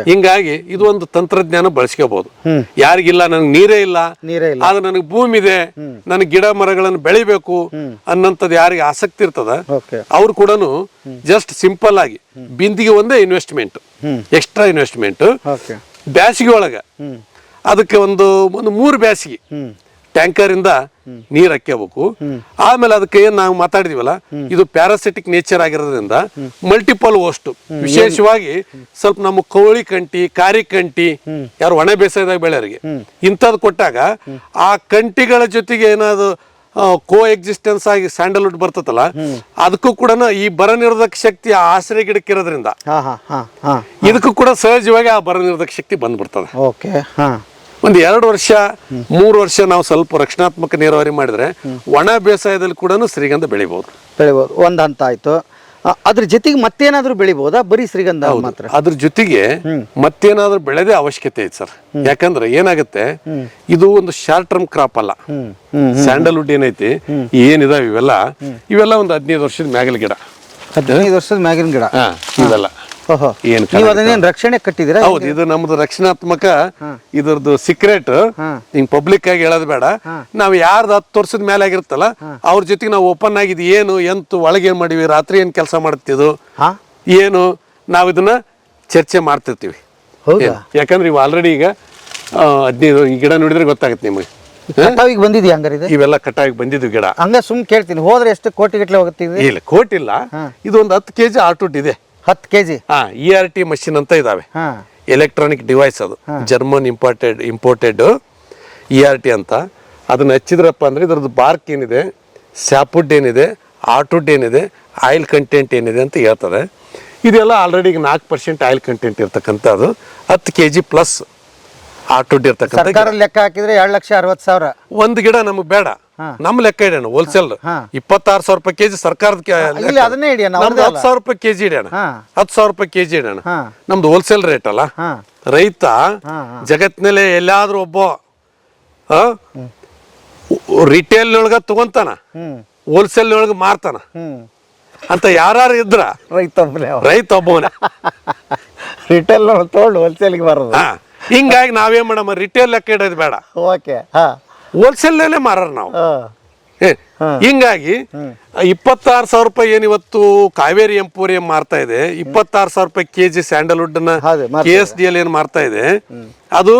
ಹಿಂಗಾಗಿ ಇದು ಒಂದು ತಂತ್ರಜ್ಞಾನ ಬಳಸ್ಕೋಬಹುದು. ಯಾರಿಗಿಲ್ಲ ನನಗೆ ನೀರೇ ಇಲ್ಲ, ಆದ್ರೆ ನನಗೆ ಭೂಮಿ ಇದೆ, ನನಗೆ ಗಿಡ ಮರಗಳನ್ನು ಬೆಳಿಬೇಕು ಅನ್ನಂಥದ್ದು ಯಾರಿಗೆ ಆಸಕ್ತಿ ಇರ್ತದ ಅವ್ರು ಕೂಡ ಜಸ್ಟ್ ಸಿಂಪಲ್ ಆಗಿ ಬಿಂದಿಗೆ ಒಂದೇ ಇನ್ವೆಸ್ಟ್ಮೆಂಟ್, ಎಕ್ಸ್ಟ್ರಾ ಇನ್ವೆಸ್ಟ್ಮೆಂಟ್. ಬ್ಯಾಸಿಗೆ ಒಳಗ ಅದಕ್ಕೆ ಒಂದು 3 ಬ್ಯಾಸಿಗೆ ಟ್ಯಾಂಕರ್ ಇಂದ ನೀರ್ ಹಾಕ್ಯಬೇಕು. ಆಮೇಲೆ ಅದಕ್ಕೆ ಏನ್ ನಾವು ಮಾತಾಡಿದೀವಲ್ಲ, ಇದು ಪ್ಯಾರಾಸಿಟಿಕ್ ನೇಚರ್ ಆಗಿರೋದ್ರಿಂದ ಮಲ್ಟಿಪಲ್ ಹೋಸ್ಟ್, ವಿಶೇಷವಾಗಿ ಸ್ವಲ್ಪ ನಮ್ಮ ಕೋಳಿ ಕಂಟಿ, ಕಾರಿ ಕಂಟಿ, ಯಾರು ಒಣ ಬೇಸಾಯದಾಗ ಬೆಳೆಯವರಿಗೆ ಇಂಥದ್ದು ಕೊಟ್ಟಾಗ ಆ ಕಂಟಿಗಳ ಜೊತೆಗೆ ಏನಾದ್ರು ಕೋ ಎಕ್ಸಿಸ್ಟೆನ್ಸ್ ಆಗಿ ಸ್ಯಾಂಡಲ್ವುಡ್ ಬರ್ತದಲ್ಲ, ಅದಕ್ಕೂ ಕೂಡ ಈ ಬರ ನಿರೋಧಕ ಶಕ್ತಿ ಆಶ್ರಯ ಗಿಡಕ್ಕೆ ಇರೋದ್ರಿಂದ ಇದಕ್ಕೂ ಕೂಡ ಸಹಜವಾಗಿ ಆ ಬರ ನಿರೋಧಕ ಶಕ್ತಿ ಬಂದ್ಬಿಡ್ತದೆ. ಒಂದು 2 ವರ್ಷ 3 ವರ್ಷ ನಾವು ಸ್ವಲ್ಪ ರಕ್ಷಣಾತ್ಮಕ ನೀರಾವರಿ ಮಾಡಿದ್ರೆ ಒಣ ಬೇಸಾಯದಲ್ಲಿ ಕೂಡ ಶ್ರೀಗಂಧ ಬೆಳಿಬಹುದು. ಒಂದ್ ಹಂತ ಆಯ್ತು. ಅದ್ರ ಜೊತೆಗೆ ಮತ್ತೇನಾದ್ರೂ ಬೆಳಿಬಹುದಾ? ಬರೀ ಶ್ರೀಗಂಧ ಮಾತ್ರ? ಅದ್ರ ಜೊತೆಗೆ ಮತ್ತೇನಾದ್ರೂ ಬೆಳೆದೇ ಅವಶ್ಯಕತೆ ಐತೆ ಸರ್. ಯಾಕಂದ್ರೆ ಏನಾಗುತ್ತೆ, ಇದು ಒಂದು ಶಾರ್ಟ್ ಟರ್ಮ್ ಕ್ರಾಪ್ ಅಲ್ಲ. ಸ್ಯಾಂಡಲ್ವುಡ್ ಏನೈತಿ, ಏನಿದಾವೆ ಇವೆಲ್ಲ ಒಂದು 15 ವರ್ಷದ ಮ್ಯಾಗಿನ ಗಿಡ. 15 ವರ್ಷದ ಮ್ಯಾಗಿನ ಗಿಡ ಇವೆಲ್ಲ ರಕ್ಷಣೆ ಕಟ್ಟಿದಿರ? ಹೌದು, ಇದು ನಮ್ದು ರಕ್ಷಣಾತ್ಮಕ. ಇದ್ರದ್ದು ಸೀಕ್ರೆಟ್ ಹಿಂಗ್ ಪಬ್ಲಿಕ್ ಆಗಿ ಹೇಳೋದು ಬೇಡ. ನಾವ್ ಯಾರ್ದು 10 ವರ್ಷದ ಮೇಲೆ ಆಗಿರ್ತಲ್ಲ ಅವ್ರ ಜೊತೆಗೆ ನಾವು ಓಪನ್ ಆಗಿದ್ ಏನು ಎಂತ ಒಳಗೆ ಏನ್ ಮಾಡಿವಿ, ರಾತ್ರಿ ಏನ್ ಕೆಲಸ ಮಾಡ್ತಿದ್ದು ಏನು, ನಾವ್ ಇದನ್ನ ಚರ್ಚೆ ಮಾಡ್ತಿರ್ತೀವಿ. ಹೌದಾ? ಯಾಕಂದ್ರೆ ಇವು ಆಲ್ರೆಡಿ ಈಗ 15 ಈ ಗಿಡ ನೋಡಿದ್ರೆ ಗೊತ್ತಾಗುತ್ತೆ ನಿಮಗೆ. ಕಟಾವಿಗೆ ಬಂದಿದ್ಯಾ ಹಂಗಾರೆ ಇದು? ಇವೆಲ್ಲ ಕಟಾವಿಗೆ ಬಂದಿದ್ದು ಗಿಡ. ಹಂಗ ಸುಮ್ ಕೇಳ್ತೀನಿ, ಹೋದ್ರೆ ಎಷ್ಟು ಕೋಟಿಗಟ್ಟಲೆ ಹೋಗುತ್ತೆ ಇದು? ಇಲ್ಲ ಕೋಟಿಲ್ಲ, ಇದು ಒಂದು 10 kg ಆರ್ಟುಟ್ ಇದೆ. 10 kg? ERT ಮಷಿನ್ ಅಂತ ಇದಾವೆ, ಎಲೆಕ್ಟ್ರಾನಿಕ್ ಡಿವೈಸ್. ಅದು ಜರ್ಮನ್ ಇಂಪೋರ್ಟೆಡ್ ERT ಅಂತ. ಅದನ್ನ ಹಚ್ಚಿದ್ರಪ್ಪ ಅಂದ್ರೆ ಇದ್ರದ್ದು ಬಾರ್ಕ್ ಏನಿದೆ, ಸ್ಯಾಪುಡ್ ಏನಿದೆ, ಆರ್ಟುಡ್ ಏನಿದೆ, ಆಯಿಲ್ ಕಂಟೆಂಟ್ ಏನಿದೆ ಅಂತ ಹೇಳ್ತದೆ. ಇದೆಲ್ಲ ಆಲ್ರೆಡಿ ಈಗ 4% ಆಯಿಲ್ ಕಂಟೆಂಟ್ ಇರ್ತಕ್ಕಂಥದ್ದು. 10 kg ಪ್ಲಸ್ ಆರ್ಟುಡ್ ಇರ್ತಕ್ಕಂಥ ಸರ್ಕಾರ ಲೆಕ್ಕ ಹಾಕಿದ್ರೆ 2,60,000. ಒಂದು ಗಿಡ ನಮಗೆ ಬೇಡ, ನಮ್ಮ ಲೆಕ್ಕ ಇಡೋಣ. ಹೋಲ್ಸೇಲ್ 26,000 ರೂಪಾಯಿ ಕೆಜಿ ಸರ್ಕಾರದ ಅದನ್ನೇ ಹಿಡಿಯೋಣ. 10,000 ರೂಪಾಯಿ ಕೆಜಿ ಇಡೋಣ, 10,000 ರೂಪಾಯಿ ಕೆಜಿ ಇಡೋಣ. ನಮ್ದು ಹೋಲ್ಸೇಲ್ ರೇಟ್ ಅಲ್ಲ. ರೈತ ಜಗತ್ತಿನಲ್ಲಿ ಎಲ್ಲಾದ್ರೂ ಒಬ್ಬ ರಿಟೇಲ್ ಒಳಗ ತಗೊಂತಾನ, ಹೋಲ್ಸೇಲ್ ಒಳಗ ಮಾರ್ತಾನ ಅಂತ ಯಾರು ಇದ್ರ ರೈತ ಒಬ್ಬವನೇ ರಿಟೇಲ್ ತಗೊಂಡು ಹೋಲ್ಸೇಲ್ಗೆ ಬರೋದು. ಹಿಂಗಾಗಿ ನಾವೇನ್ ಮಾಡಮ್ಮ, ರಿಟೇಲ್ ಲೆಕ್ಕ ಇಡೋದು ಬೇಡ, ಓಕೆ, ಹೋಲ್ಸೇಲ್ನಲ್ಲೇ ಮಾರಾರ ನಾವು. ಹಿಂಗಾಗಿ 26,000 ರೂಪಾಯಿ ಏನ್ ಇವತ್ತು ಕಾವೇರಿ ಎಂಪೋರಿಯಂ ಮಾರ್ತಾ ಇದೆ, 26,000 ರೂಪಾಯಿ ಕೆಜಿ ಸ್ಯಾಂಡಲ್ವುಡ್ ನ KSDL ಏನ್ ಮಾರ್ತಾ ಇದೆ, ಅದು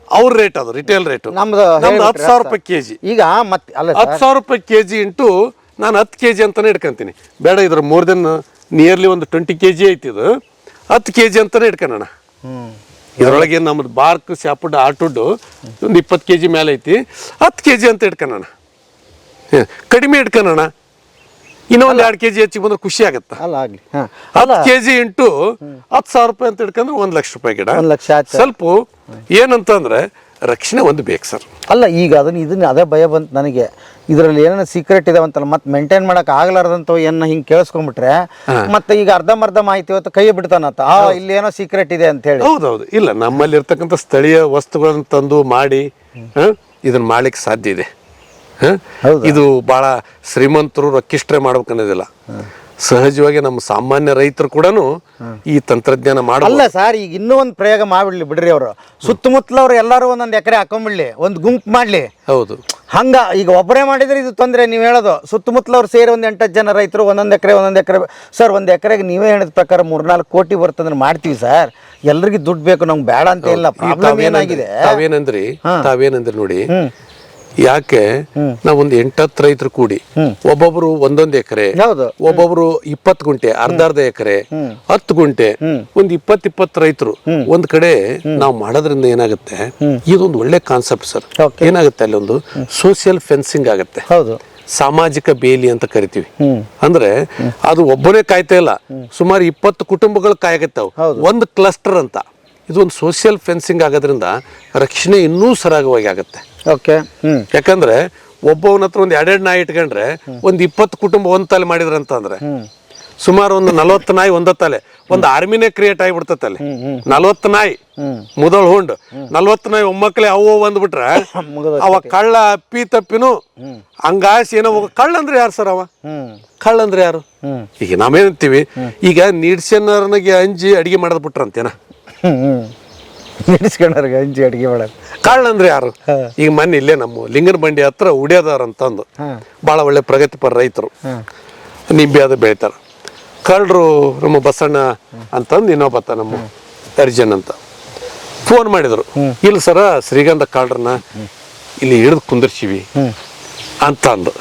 ಅವ್ರ ರೇಟ್, ಅದು ರಿಟೇಲ್ ರೇಟ್. ನಮ್ದು 10,000 ರೂಪಾಯಿ ಕೆಜಿ. ಈಗ ಮತ್ತೆ 10,000 ರೂಪಾಯಿ ಕೆಜಿ ಇಂಟು ನಾನು 10 kg ಅಂತಾನೆ ಇಟ್ಕೊಂತೀನಿ. ಬೇಡ, ಇದ್ರ ಮೋರ್ ದೆನ್ ನಿಯರ್ಲಿ ಒಂದು 20 kg ಐತಿ. ಇದು 10 kg ಅಂತಾನೆ ಇಟ್ಕೊಳ್ಳೋಣ. ಇದರೊಳಗೆ ನಮ್ದು ಬಾರ್ಕ್ ಸ್ಯಾಪುಡ್ ಆರ್ಟುಡ್ ಒಂದು 20 kg ಮೇಲೆ ಐತಿ. 10 kg ಅಂತ ಇಟ್ಕೊಳ್ಳೋಣ, ಕಡಿಮೆ ಇಟ್ಕೊಳ್ಳೋಣ. ಇನ್ನೊಂದು 2 kg ಹೆಚ್ಚಿಗೆ ಬಂದ್ರೆ ಖುಷಿ ಆಗತ್ತ. 10 kg ಇಂಟು 10,000 ರೂಪಾಯಿ ಅಂತ ಇಟ್ಕೊಂಡ್ರೆ 1,00,000 ರೂಪಾಯಿ ಗಿಡ. ಸ್ವಲ್ಪ ಏನಂತಂದ್ರೆ ರಕ್ಷಣೆ ಒಂದು ಬೇಕು ಸರ್. ಅಲ್ಲ, ಈಗ ಇದನ್ನ ಅದೇ ಭಯ ಬಂತು ನನಗೆ. ಇದರಲ್ಲಿ ಏನೇನೋ ಸೀಕ್ರೆಟ್ ಇದಾವಂತಲ್ಲ, ಮತ್ತೆ ಮೇಂಟೈನ್ ಮಾಡಕ್ ಆಗ್ಲಾರ್ದಂತ ಏನ ಹಿಂಗೆ ಕೇಳಿಸ್ಕೊಂಡ್ಬಿಟ್ರೆ ಮತ್ತೆ ಈಗ ಅರ್ಧಂಬರ್ಧ ಮಾಹಿತಿ ಹೊತ್ತು ಕೈ ಬಿಡ್ತಾನತ್ತ, ಇಲ್ಲಿ ಏನೋ ಸೀಕ್ರೆಟ್ ಇದೆ ಅಂತ ಹೇಳಿ. ಹೌದೌದು. ಇಲ್ಲ, ನಮ್ಮಲ್ಲಿ ಇರ್ತಕ್ಕಂಥ ಸ್ಥಳೀಯ ವಸ್ತುಗಳನ್ನ ತಂದು ಮಾಡಿ ಇದನ್ನ ಮಾಡ್ಲಿಕ್ಕೆ ಸಾಧ್ಯ ಇದೆ. ಇದು ಬಹಳ ಶ್ರೀಮಂತರು ರೊಕ್ಕಿಷ್ಟ್ರೆ ಮಾಡ್ಬೇಕನ್ನೋದಿಲ್ಲ. ಸಹಜವಾಗಿ ನಮ್ಮ ಸಾಮಾನ್ಯ ರೈತರು ಕೂಡ ಈ ತಂತ್ರಜ್ಞಾನ ಮಾಡಲ್ಲ. ಅಲ್ಲ ಸರ್, ಈಗ ಇನ್ನೂ ಒಂದು ಪ್ರಯೋಗ ಮಾಡ್ಬಿಡ್ಲಿ ಬಿಡ್ರಿ. ಅವರು ಸುತ್ತಮುತ್ತಲವ್ರು ಎಲ್ಲರೂ ಒಂದೊಂದು ಎಕರೆ ಹಾಕೊಂಡ್ಬಿಡ್ಲಿ, ಒಂದು ಗುಂಪು ಮಾಡ್ಲಿ. ಹೌದು, ಹಂಗ ಈಗ ಒಬ್ಬರೇ ಮಾಡಿದ್ರೆ ಇದು ತೊಂದರೆ. ನೀವು ಹೇಳೋದು ಸುತ್ತಮುತ್ತಲವ್ರು ಸೇರಿ ಒಂದು 8-10 ಜನ ರೈತರು ಒಂದೊಂದು ಎಕರೆ ಸರ್, ಒಂದು ಎಕರೆಗೆ ನೀವೇ ಹೇಳಿದ ಪ್ರಕಾರ 3-4 ಕೋಟಿ ಬರ್ತಂದ್ರೆ ಮಾಡ್ತೀವಿ ಸರ್. ಎಲ್ರಿಗೂ ದುಡ್ಡು ಬೇಕು, ನಮ್ಗೆ ಬೇಡ ಅಂತ ಇಲ್ಲ. ಪ್ರಾಬ್ಲಮ್ ಏನಾಗಿದೆ, ತಾವೇನಂದ್ರಿ ನೋಡಿ, ಯಾಕೆ ನಾವೊಂದು 8-10 ರೈತರು ಕೂಡಿ ಒಬ್ಬೊಬ್ರು 1 ಎಕರೆ, ಒಬ್ಬೊಬ್ರು 20 ಗುಂಟೆ, ಅರ್ಧ ಎಕರೆ, 10 ಗುಂಟೆ, ಒಂದು 20 ರೈತರು ಒಂದ್ ಕಡೆ ನಾವು ಮಾಡೋದ್ರಿಂದ ಏನಾಗುತ್ತೆ, ಇದೊಂದು ಒಳ್ಳೆ ಕಾನ್ಸೆಪ್ಟ್ ಸರ್. ಏನಾಗುತ್ತೆ, ಅಲ್ಲಿ ಒಂದು ಸೋಷಿಯಲ್ ಫೆನ್ಸಿಂಗ್ ಆಗುತ್ತೆ, ಸಾಮಾಜಿಕ ಬೇಲಿ ಅಂತ ಕರಿತೀವಿ. ಅಂದ್ರೆ ಅದು ಒಬ್ಬನೇ ಕಾಯ್ತಾ ಇಲ್ಲ, ಸುಮಾರು 20 ಕುಟುಂಬಗಳು ಕಾಯಕತ್ತಾವ, ಒಂದು ಕ್ಲಸ್ಟರ್ ಅಂತ. ಇದು ಒಂದು ಸೋಷಿಯಲ್ ಫೆನ್ಸಿಂಗ್ ಆಗೋದ್ರಿಂದ ರಕ್ಷಣೆ ಇನ್ನೂ ಸರಾಗವಾಗಿ ಆಗುತ್ತೆ. ಯಾಕಂದ್ರೆ ಒಬ್ಬವನ ಹತ್ರ ಒಂದು 2 ನಾಯಿ ಇಟ್ಕೊಂಡ್ರೆ ಒಂದು 20 ಕುಟುಂಬ ಒಂದ್ ತಲೆ ಮಾಡಿದ್ರಂತಂದ್ರೆ ಸುಮಾರು ಒಂದು 40 ನಾಯಿ ಒಂದ ತಲೆ, ಒಂದು ಆರ್ಮಿನೇ ಕ್ರಿಯೇಟ್ ಆಗಿಬಿಡ್ತೈತೆ ಅಲ್ಲಿ. 40 ನಾಯಿ ಮುದಳು ಹುಂಡು, 40 ನಾಯಿ ಒಮ್ಮಕ್ಲೆ ಅವು ಅಂದ್ಬಿಟ್ರೆ ಅವ ಕಳ್ಳ ಅಪ್ಪಿ ತಪ್ಪಿನು ಹಂಗಾಸಿ ಏನೋ. ಕಳ್ಳ ಅಂದ್ರೆ ಯಾರು ಸರ್? ಅವ ಕಳ್ಳ ಅಂದ್ರೆ ಯಾರು? ಈಗ ನಾವೇನಂತೀವಿ, ಈಗ ನೀಡ್ಸನರ್ನಿಗೆ ಅಂಜಿ ಅಡಿಗೆ ಮಾಡೋದ್ ಬಿಟ್ರಂತೇನ, ಅಂಜಿ ಅಡಿಗೆ ಮಾಡೋದು. ಕಳ್ಳ ಅಂದ್ರೆ ಯಾರು? ಈಗ ಮೊನ್ನೆ ಇಲ್ಲೇ ನಮ್ಮ ಲಿಂಗನ ಬಂಡಿ ಹತ್ರ ಉಡಿಯೋದಾರ ಅಂತಂದು ಬಹಳ ಒಳ್ಳೆ ಪ್ರಗತಿಪರ ರೈತರು ನಿಂಬೆ ಅದು ಬೆಳಿತಾರ. ಕಳ್ಳರು ನಮ್ಮ ಬಸಣ್ಣ ಅಂತಂದು ಇನ್ನೊಬ್ಬತ್ತ ನಮ್ಮ ಅರ್ಜುನ್ ಅಂತ ಫೋನ್ ಮಾಡಿದ್ರು, ಇಲ್ಲ ಸರ ಶ್ರೀಗಂಧ ಕಳ್ಳರನ್ನ ಇಲ್ಲಿ ಹಿಡಿದು ಕುಂದರ್ಸಿವಿ ಅಂತ ಅಂದು.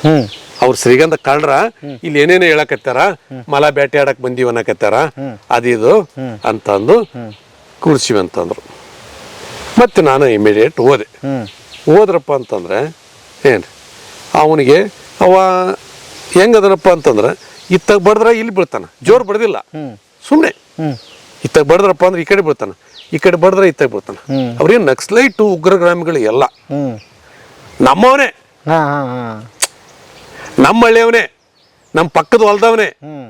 ಅವ್ರು ಶ್ರೀಗಂಧ ಕಳ್ಳರ ಇಲ್ಲಿ ಏನೇನೋ ಹೇಳಕತ್ತಾರ, ಮಲ ಬೇಟೆ ಆಡಕ್ ಬಂದೀವಿ ಅನ್ನಕತ್ತಾರ, ಅದಿದು ಅಂತಂದು ಕೂರ್ಸಿವಿ ಅಂತಂದ್ರು. ಮತ್ತೆ ನಾನು ಇಮಿಡಿಯೇಟ್ ಹೋದ್ರಪ್ಪ ಅಂತಂದ್ರೆ ಏನು ಅವನಿಗೆ ಅವ ಹೆಂಗದನಪ್ಪ ಅಂತಂದ್ರೆ ಇತ್ತಾಗ ಬಡ್ದ್ರ ಇಲ್ಲಿ ಬೀಳ್ತಾನ, ಜೋರ್ ಬಡ್ದಿಲ್ಲ, ಸುಮ್ಮನೆ ಇತ್ತಾಗ ಬಡ್ದ್ರಪ್ಪ ಅಂದ್ರೆ ಈ ಕಡೆ ಬೀಳ್ತಾನ, ಈ ಕಡೆ ಬಡ್ದ್ರೆ ಇತ್ತಾಗ ಬೀಳ್ತಾನ. ಅವ್ರೇನು ನಕ್ಸಲೈಟು ಉಗ್ರಗಾಮಿಗಳು ಎಲ್ಲ ನಮ್ಮವನೇ, ನಮ್ಮ ಹಳ್ಳಿಯವನೇ, ನಮ್ಮ ಪಕ್ಕದ ಹೊಲ್ದವನೇ,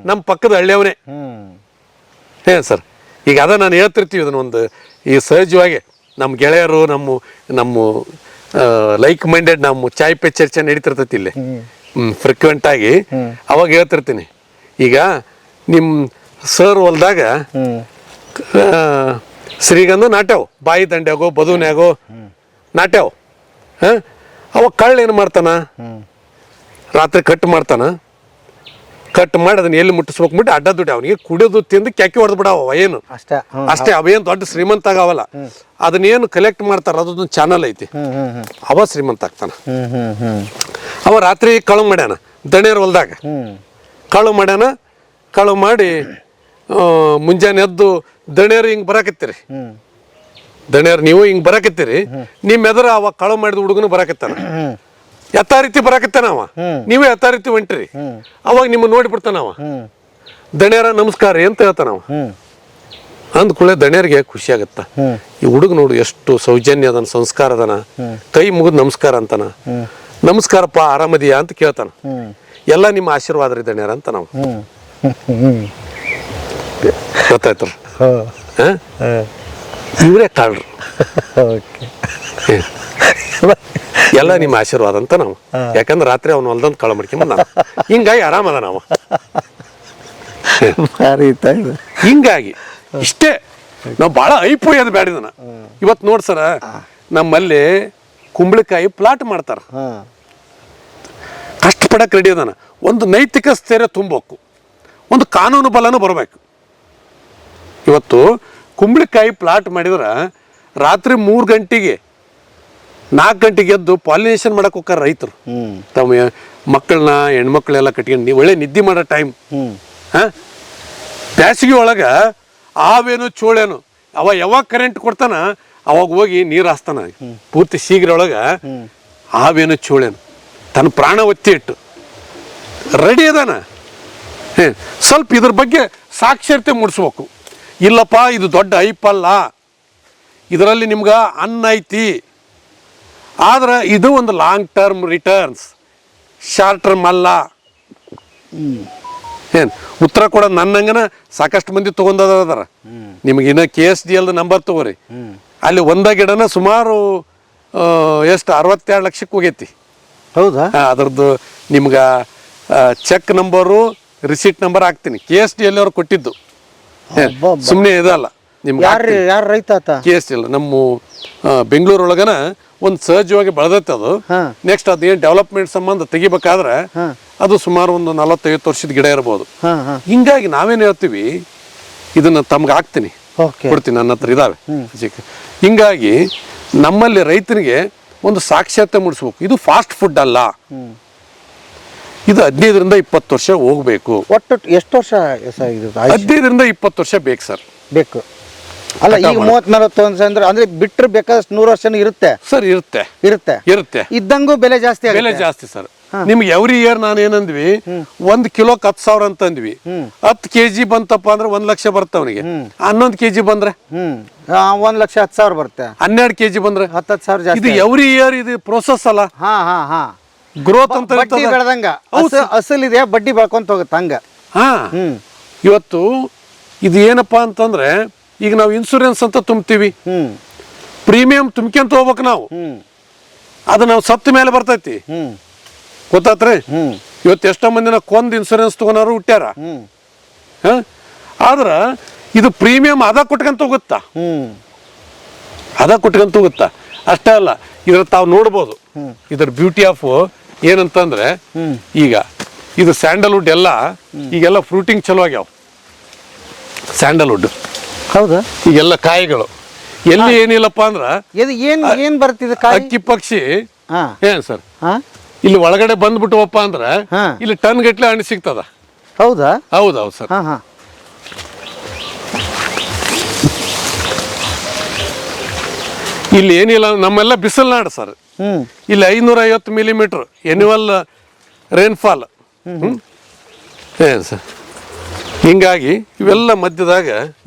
ನಮ್ಮ ಪಕ್ಕದ ಹಳ್ಳಿಯವನೇ. ಏನ್ ಸರ್, ಈಗ ಅದ ನಾನು ಹೇಳ್ತಿರ್ತೀವಿ ಇದನ್ನೊಂದು ಈ ಸಹಜವಾಗಿ ನಮ್ಮ ಗೆಳೆಯರು ನಮ್ಮ ಲೈಕ್ ಮೈಂಡೆಡ್ ನಮ್ಮ ಚಾಯ್ ಪೆ ಚರ್ಚೆ ನಡೀತಿರ್ತೈತಿ ಇಲ್ಲಿ ಫ್ರೀಕ್ವೆಂಟ್ ಆಗಿ. ಅವಾಗ ಹೇಳ್ತಿರ್ತೀನಿ, ಈಗ ನಿಮ್ಮ ಸರ್ ಹೊಲ್ದಾಗ ಶ್ರೀಗಂಧ ನಾಟ್ಯಾವ, ಬಾಯಿ ದಂಡ್ಯಾಗೋ ಬದುನ್ಯಾಗೋ ನಾಟ್ಯಾವ. ಅವಾಗ ಕಳ್ಳ ಏನು ಮಾಡ್ತಾನ, ರಾತ್ರಿ ಕಟ್ ಮಾಡ್ತಾನ, ಕಟ್ ಮಾಡಿ ಅದನ್ನ ಎಲ್ಲಿ ಮುಟ್ಟಿಸ್ಬೇಕು ಬಿಟ್ಟು ಅಡ್ಡ ದುಡ್ಡು ಅವನಿಗೆ ಕುಡಿಯೋದು ತಿಂದು ಕೆಕ್ಕಿ ಹೊಡೆದು ಬಿಡವ ಏನು ಅಷ್ಟೇ. ಅಷ್ಟೇ. ಅವೇನು ದೊಡ್ಡ ಶ್ರೀಮಂತ ಆಗವಲ್ಲ. ಅದನ್ನೇನು ಕಲೆಕ್ಟ್ ಮಾಡ್ತಾರ ಅದೊಂದು ಚಾನಲ್ ಐತಿ, ಅವ ಶ್ರೀಮಂತ ಆಗ್ತಾನ. ಅವ ರಾತ್ರಿ ಕಳು ಮಾಡ್ಯಾನ ದಣಿಯರ್ ಹೊಲ್ದಾಗ, ಕಳು ಮಾಡ್ಯಾನ. ಕಳು ಮಾಡಿ ಮುಂಜಾನೆ ಎದ್ದು ದಣಿಯರು ಹಿಂಗೆ ಬರಾಕತ್ತೀರಿ, ದಣಿಯರು ನೀವು ಹಿಂಗೆ ಬರಾಕತ್ತೀರಿ, ನಿಮ್ಮ ಎದುರು ಅವ ಕಳು ಮಾಡಿದ ಹುಡುಗನು ಬರಾಕತ್ತಾನ. ಯಥಾ ರೀತಿ ಬರಾಕತ್ತಾನ ಅವ, ನೀವೇ ಯಥಾ ರೀತಿ ಹೊಂಟ್ರಿ. ಅವಾಗ ನಿಮ್ಮ ನೋಡಿಬಿಡ್ತಾನ ಅವ. ದಣಿಯರ ನಮಸ್ಕಾರ ಅಂತ ಹೇಳ್ತಾನ ಅವ. ಅಂದ್ಕೂಳೆ ದಣಿಯರಿಗೆ ಖುಷಿ ಆಗತ್ತ. ಈ ಹುಡುಗ ನೋಡು ಎಷ್ಟು ಸೌಜನ್ಯ ಅದನ, ಸಂಸ್ಕಾರ ಅದನ, ಕೈ ಮುಗಿದು ನಮಸ್ಕಾರ ಅಂತಾನ. ನಮಸ್ಕಾರಪ್ಪ ಆರಾಮದಿಯಾ ಅಂತ ಕೇಳ್ತಾನ. ಎಲ್ಲ ನಿಮ್ಮ ಆಶೀರ್ವಾದ ರೀ ದಣಿಯರ ಅಂತ ನಾವು ಗೊತ್ತಾಯ್ತು. ಇವರೇ ಕಾಳ್ರು, ಎಲ್ಲ ನಿಮ್ಮ ಆಶೀರ್ವಾದ ಅಂತ ನಾವು. ಯಾಕಂದ್ರೆ ರಾತ್ರಿ ಅವ್ನು ಹೊಲ್ದಂತ ಕಳ ಮಾಡ್ಕೊಂಬಂದ, ಹಿಂಗಾಗಿ ಆರಾಮದ ನಾವು. ಹಿಂಗಾಗಿ ಇಷ್ಟೇ ನಾವು ಭಾಳ ಐಪೋಯದು ಬ್ಯಾಡಿದನ. ಇವತ್ತು ನೋಡಿ ಸರ, ನಮ್ಮಲ್ಲಿ ಕುಂಬಳಕಾಯಿ ಪ್ಲಾಟ್ ಮಾಡ್ತಾರ, ಕಷ್ಟಪಡಕ್ಕೆ ರೆಡಿ ಅದಾನ. ಒಂದು ನೈತಿಕ ಸ್ಥೈರ್ಯ ತುಂಬಬೇಕು, ಒಂದು ಕಾನೂನು ಬಲನೂ ಬರಬೇಕು. ಇವತ್ತು ಕುಂಬಳಕಾಯಿ ಪ್ಲಾಟ್ ಮಾಡಿದ್ರೆ ರಾತ್ರಿ 3 ಗಂಟೆಗೆ 4 ಗಂಟೆಗೆ ಎದ್ದು ಪಾಲಿನೇಷನ್ ಮಾಡಕ್ಕೆ ಹೋಗ್ತಾರೆ ರೈತರು. ತಮ್ಮ ಮಕ್ಕಳನ್ನ ಹೆಣ್ಮಕ್ಳೆಲ್ಲ ಕಟ್ಕೊಂಡು ಒಳ್ಳೆ ನಿದ್ದೆ ಮಾಡೋ ಟೈಮ್. ಬ್ಯಾಸಿಗೆ ಒಳಗೆ ಆವೇನು ಚೋಳೇನು ಅವ ಯಾವಾಗ ಕರೆಂಟ್ ಕೊಡ್ತಾನ ಅವಾಗ ಹೋಗಿ ನೀರು ಹಾಸ್ತಾನ. ಪೂರ್ತಿ ಶೀಘ್ರ ಒಳಗೆ ಆವೇನು ಚೋಳೇನು ತನ್ನ ಪ್ರಾಣ ಒತ್ತಿ ಇಟ್ಟು ರೆಡಿ ಅದಾನ. ಸ್ವಲ್ಪ ಇದ್ರ ಬಗ್ಗೆ ಸಾಕ್ಷರತೆ ಮೂಡಿಸ್ಬೇಕು. ಇಲ್ಲಪ್ಪ ಇದು ದೊಡ್ಡ ಐಪಲ್ಲ, ಇದರಲ್ಲಿ ನಿಮ್ಗೆ ಅನ್ನ ಐತಿ, ಆದ್ರೆ ಇದು ಒಂದು long term returns, short term ಅಲ್ಲ. ಏನು ಉತ್ತರ ಕೊಡೋದು ನನ್ನಂಗನ ಸಾಕಷ್ಟು ಮಂದಿ ತೊಗೊಂಡದಾರ. ನಿಮ್ಗೆ ಇನ್ನು KSDL ನಂಬರ್ ತಗೋರಿ, ಅಲ್ಲಿ ಒಂದ ಗಿಡನ ಸುಮಾರು ಎಷ್ಟು 62 ಲಕ್ಷಕ್ಕೆ ಹೋಗೈತಿ. ಹೌದಾ? ಅದ್ರದ್ದು ನಿಮ್ಗೆ ಚೆಕ್ ನಂಬರು ರಿಸೀಟ್ ನಂಬರ್ ಹಾಕ್ತೀನಿ. KSDL ಅವ್ರು ಕೊಟ್ಟಿದ್ದು, ಸುಮ್ಮನೆ ಇದಲ್ಲ. ನಿಮ್ಗೆ ಯಾರು ರೈತ ಆತ? KSDL ನಮ್ಮ ಬೆಂಗಳೂರೊಳಗನ ಒಂದು ಸಹಜವಾಗಿ ಬೆಳೆದೈತೆ ಅದು. ನೆಕ್ಸ್ಟ್ ಅದೇನು ಡೆವಲಪ್ಮೆಂಟ್ ಸಂಬಂಧ ತೆಗಿಬೇಕಾದ್ರೆ ಅದು ಸುಮಾರು ಒಂದು 40-50 ವರ್ಷದ ಗಿಡ ಇರ್ಬೋದು. ಹಿಂಗಾಗಿ ನಾವೇನು ಹೇಳ್ತೀವಿ, ಇದನ್ನ ತಮ್ಗೆ ಹಾಕ್ತೀನಿ, ಕೊಡ್ತೀನಿ, ನನ್ನ ಹತ್ರ ಇದಾವೆ. ಹಿಂಗಾಗಿ ನಮ್ಮಲ್ಲಿ ರೈತನಿಗೆ ಒಂದು ಸಾಕ್ಷರತೆ ಮೂಡಿಸ್ಬೇಕು. ಇದು ಫಾಸ್ಟ್ ಫುಡ್ ಅಲ್ಲ, ಇದು 15ರಿಂದ 20 ವರ್ಷ ಹೋಗ್ಬೇಕು. ಒಟ್ಟು ಎಷ್ಟು ವರ್ಷ? 15ರಿಂದ 20 ವರ್ಷ ಬೇಕು ಸರ್. ಬೇಕು ಅಲ್ಲ, ಈಗ 30-40 ವರ್ಷ ಅಂದ್ರೆ ಬಿಟ್ಟರೆ ಬೇಕಾದಷ್ಟು 100 ವರ್ಷನೂ ಇರುತ್ತೆ ಸರ್. ಇರುತ್ತೆ ಇರುತ್ತೆ ಇರುತ್ತೆ ಇದ್ದಂಗೂ ಬೆಲೆ ಜಾಸ್ತಿ, ಬೆಲೆ ಜಾಸ್ತಿ ಸರ್. ನಿಮ್ಗೆ ಎವ್ರಿ ಇಯರ್ ನಾನು ಏನಂದ್ವಿ, 1 ಕಿಲೋಕ್ 10,000 ಅಂತಂದ್ವಿ. 10 kg ಬಂತಪ್ಪ ಅಂದ್ರೆ 1 ಲಕ್ಷ ಬರ್ತವನಿಗೆ. 11 kg ಬಂದ್ರೆ 1,10,000 ಬರುತ್ತೆ. 12 kg ಬಂದ್ರೆ 10,000 ಜಾಸ್ತಿ. ಇದು ಎವ್ರಿ ಇಯರ್ ಇದು ಪ್ರೋಸೆಸ್ ಅಲ್ಲ, ಗ್ರೋತ್ ಅಂತ ಬಡ್ಡಿ ಬೆಳೆದಂಗ ಅಸಲಿದೆ, ಬಡ್ಡಿ ಬೆಳ್ಕೊಂತ ಹೋಗುತ್ತೆ ಹಂಗ. ಇವತ್ತು ಇದು ಏನಪ್ಪಾ ಅಂತಂದ್ರೆ, ಈಗ ನಾವು ಇನ್ಸೂರೆನ್ಸ್ ಅಂತ ತುಂಬ್ತೀವಿ, ಪ್ರೀಮಿಯಂ ತುಂಬ್ಕೊಂತ ಹೋಗ್ಬೇಕು ನಾವು. ಅದು ನಾವು ಸತ್ತ ಮೇಲೆ ಬರ್ತೈತಿ, ಗೊತ್ತಾತ್ರಿ? ಇವತ್ತು ಎಷ್ಟೋ ಮಂದಿನ ಕೊಂದ್ ಇನ್ಸೂರೆನ್ಸ್ ತಗೊಂಡವ್ರು ಹುಟ್ಟ್ಯಾರ. ಆದ್ರ ಇದು ಪ್ರೀಮಿಯಂ ಅದ ಕೊಟ್ಕೊಂತ ಹೋಗುತ್ತಾ, ಅದ ಕೊಟ್ಕೊಂತ ಹೋಗುತ್ತಾ. ಅಷ್ಟೇ ಅಲ್ಲ, ಇದ್ರ ತಾವು ನೋಡ್ಬೋದು ಇದ್ರ ಬ್ಯೂಟಿ ಆಫ್ ಏನಂತಂದ್ರೆ, ಈಗ ಇದು ಸ್ಯಾಂಡಲ್ವುಡ್ ಎಲ್ಲ ಈಗೆಲ್ಲ ಫ್ರೂಟಿಂಗ್ ಚಲೋ ಆಗ್ಯಾವ. ಸ್ಯಾಂಡಲ್ವುಡ್ ಹೌದಾ? ಈಗೆಲ್ಲ ಕಾಯಿಗಳು ಎಲ್ಲಿ ಏನಿಲ್ಲಪ್ಪ ಅಂದ್ರ ಏನ್ ಬರ್ತಿದೆ ಅಕ್ಕಿ ಪಕ್ಷಿ. ಏನ್ ಸರ್, ಇಲ್ಲಿ ಒಳಗಡೆ ಬಂದ್ಬಿಟ್ಟವಪ್ಪ ಅಂದ್ರ ಇಲ್ಲಿ ಟನ್ ಗಟ್ಲೆ ಹಣ್ಣು ಸಿಗ್ತದ. ಹೌದಾ? ಹೌದೌದು ಸರ್. ಇಲ್ಲಿ ಏನಿಲ್ಲ, ನಮ್ಮೆಲ್ಲ ಬಿಸಿಲ್ನಾಡು ಸರ್. ಇಲ್ಲಿ 550 ಮಿಲಿಮೀಟರ್ ಎನ್ಯುವಲ್ ರೈನ್ಫಾಲ್. ಏನ್ ಸರ್, ಹಿಂಗಾಗಿ ಇವೆಲ್ಲ ಮಧ್ಯದಾಗ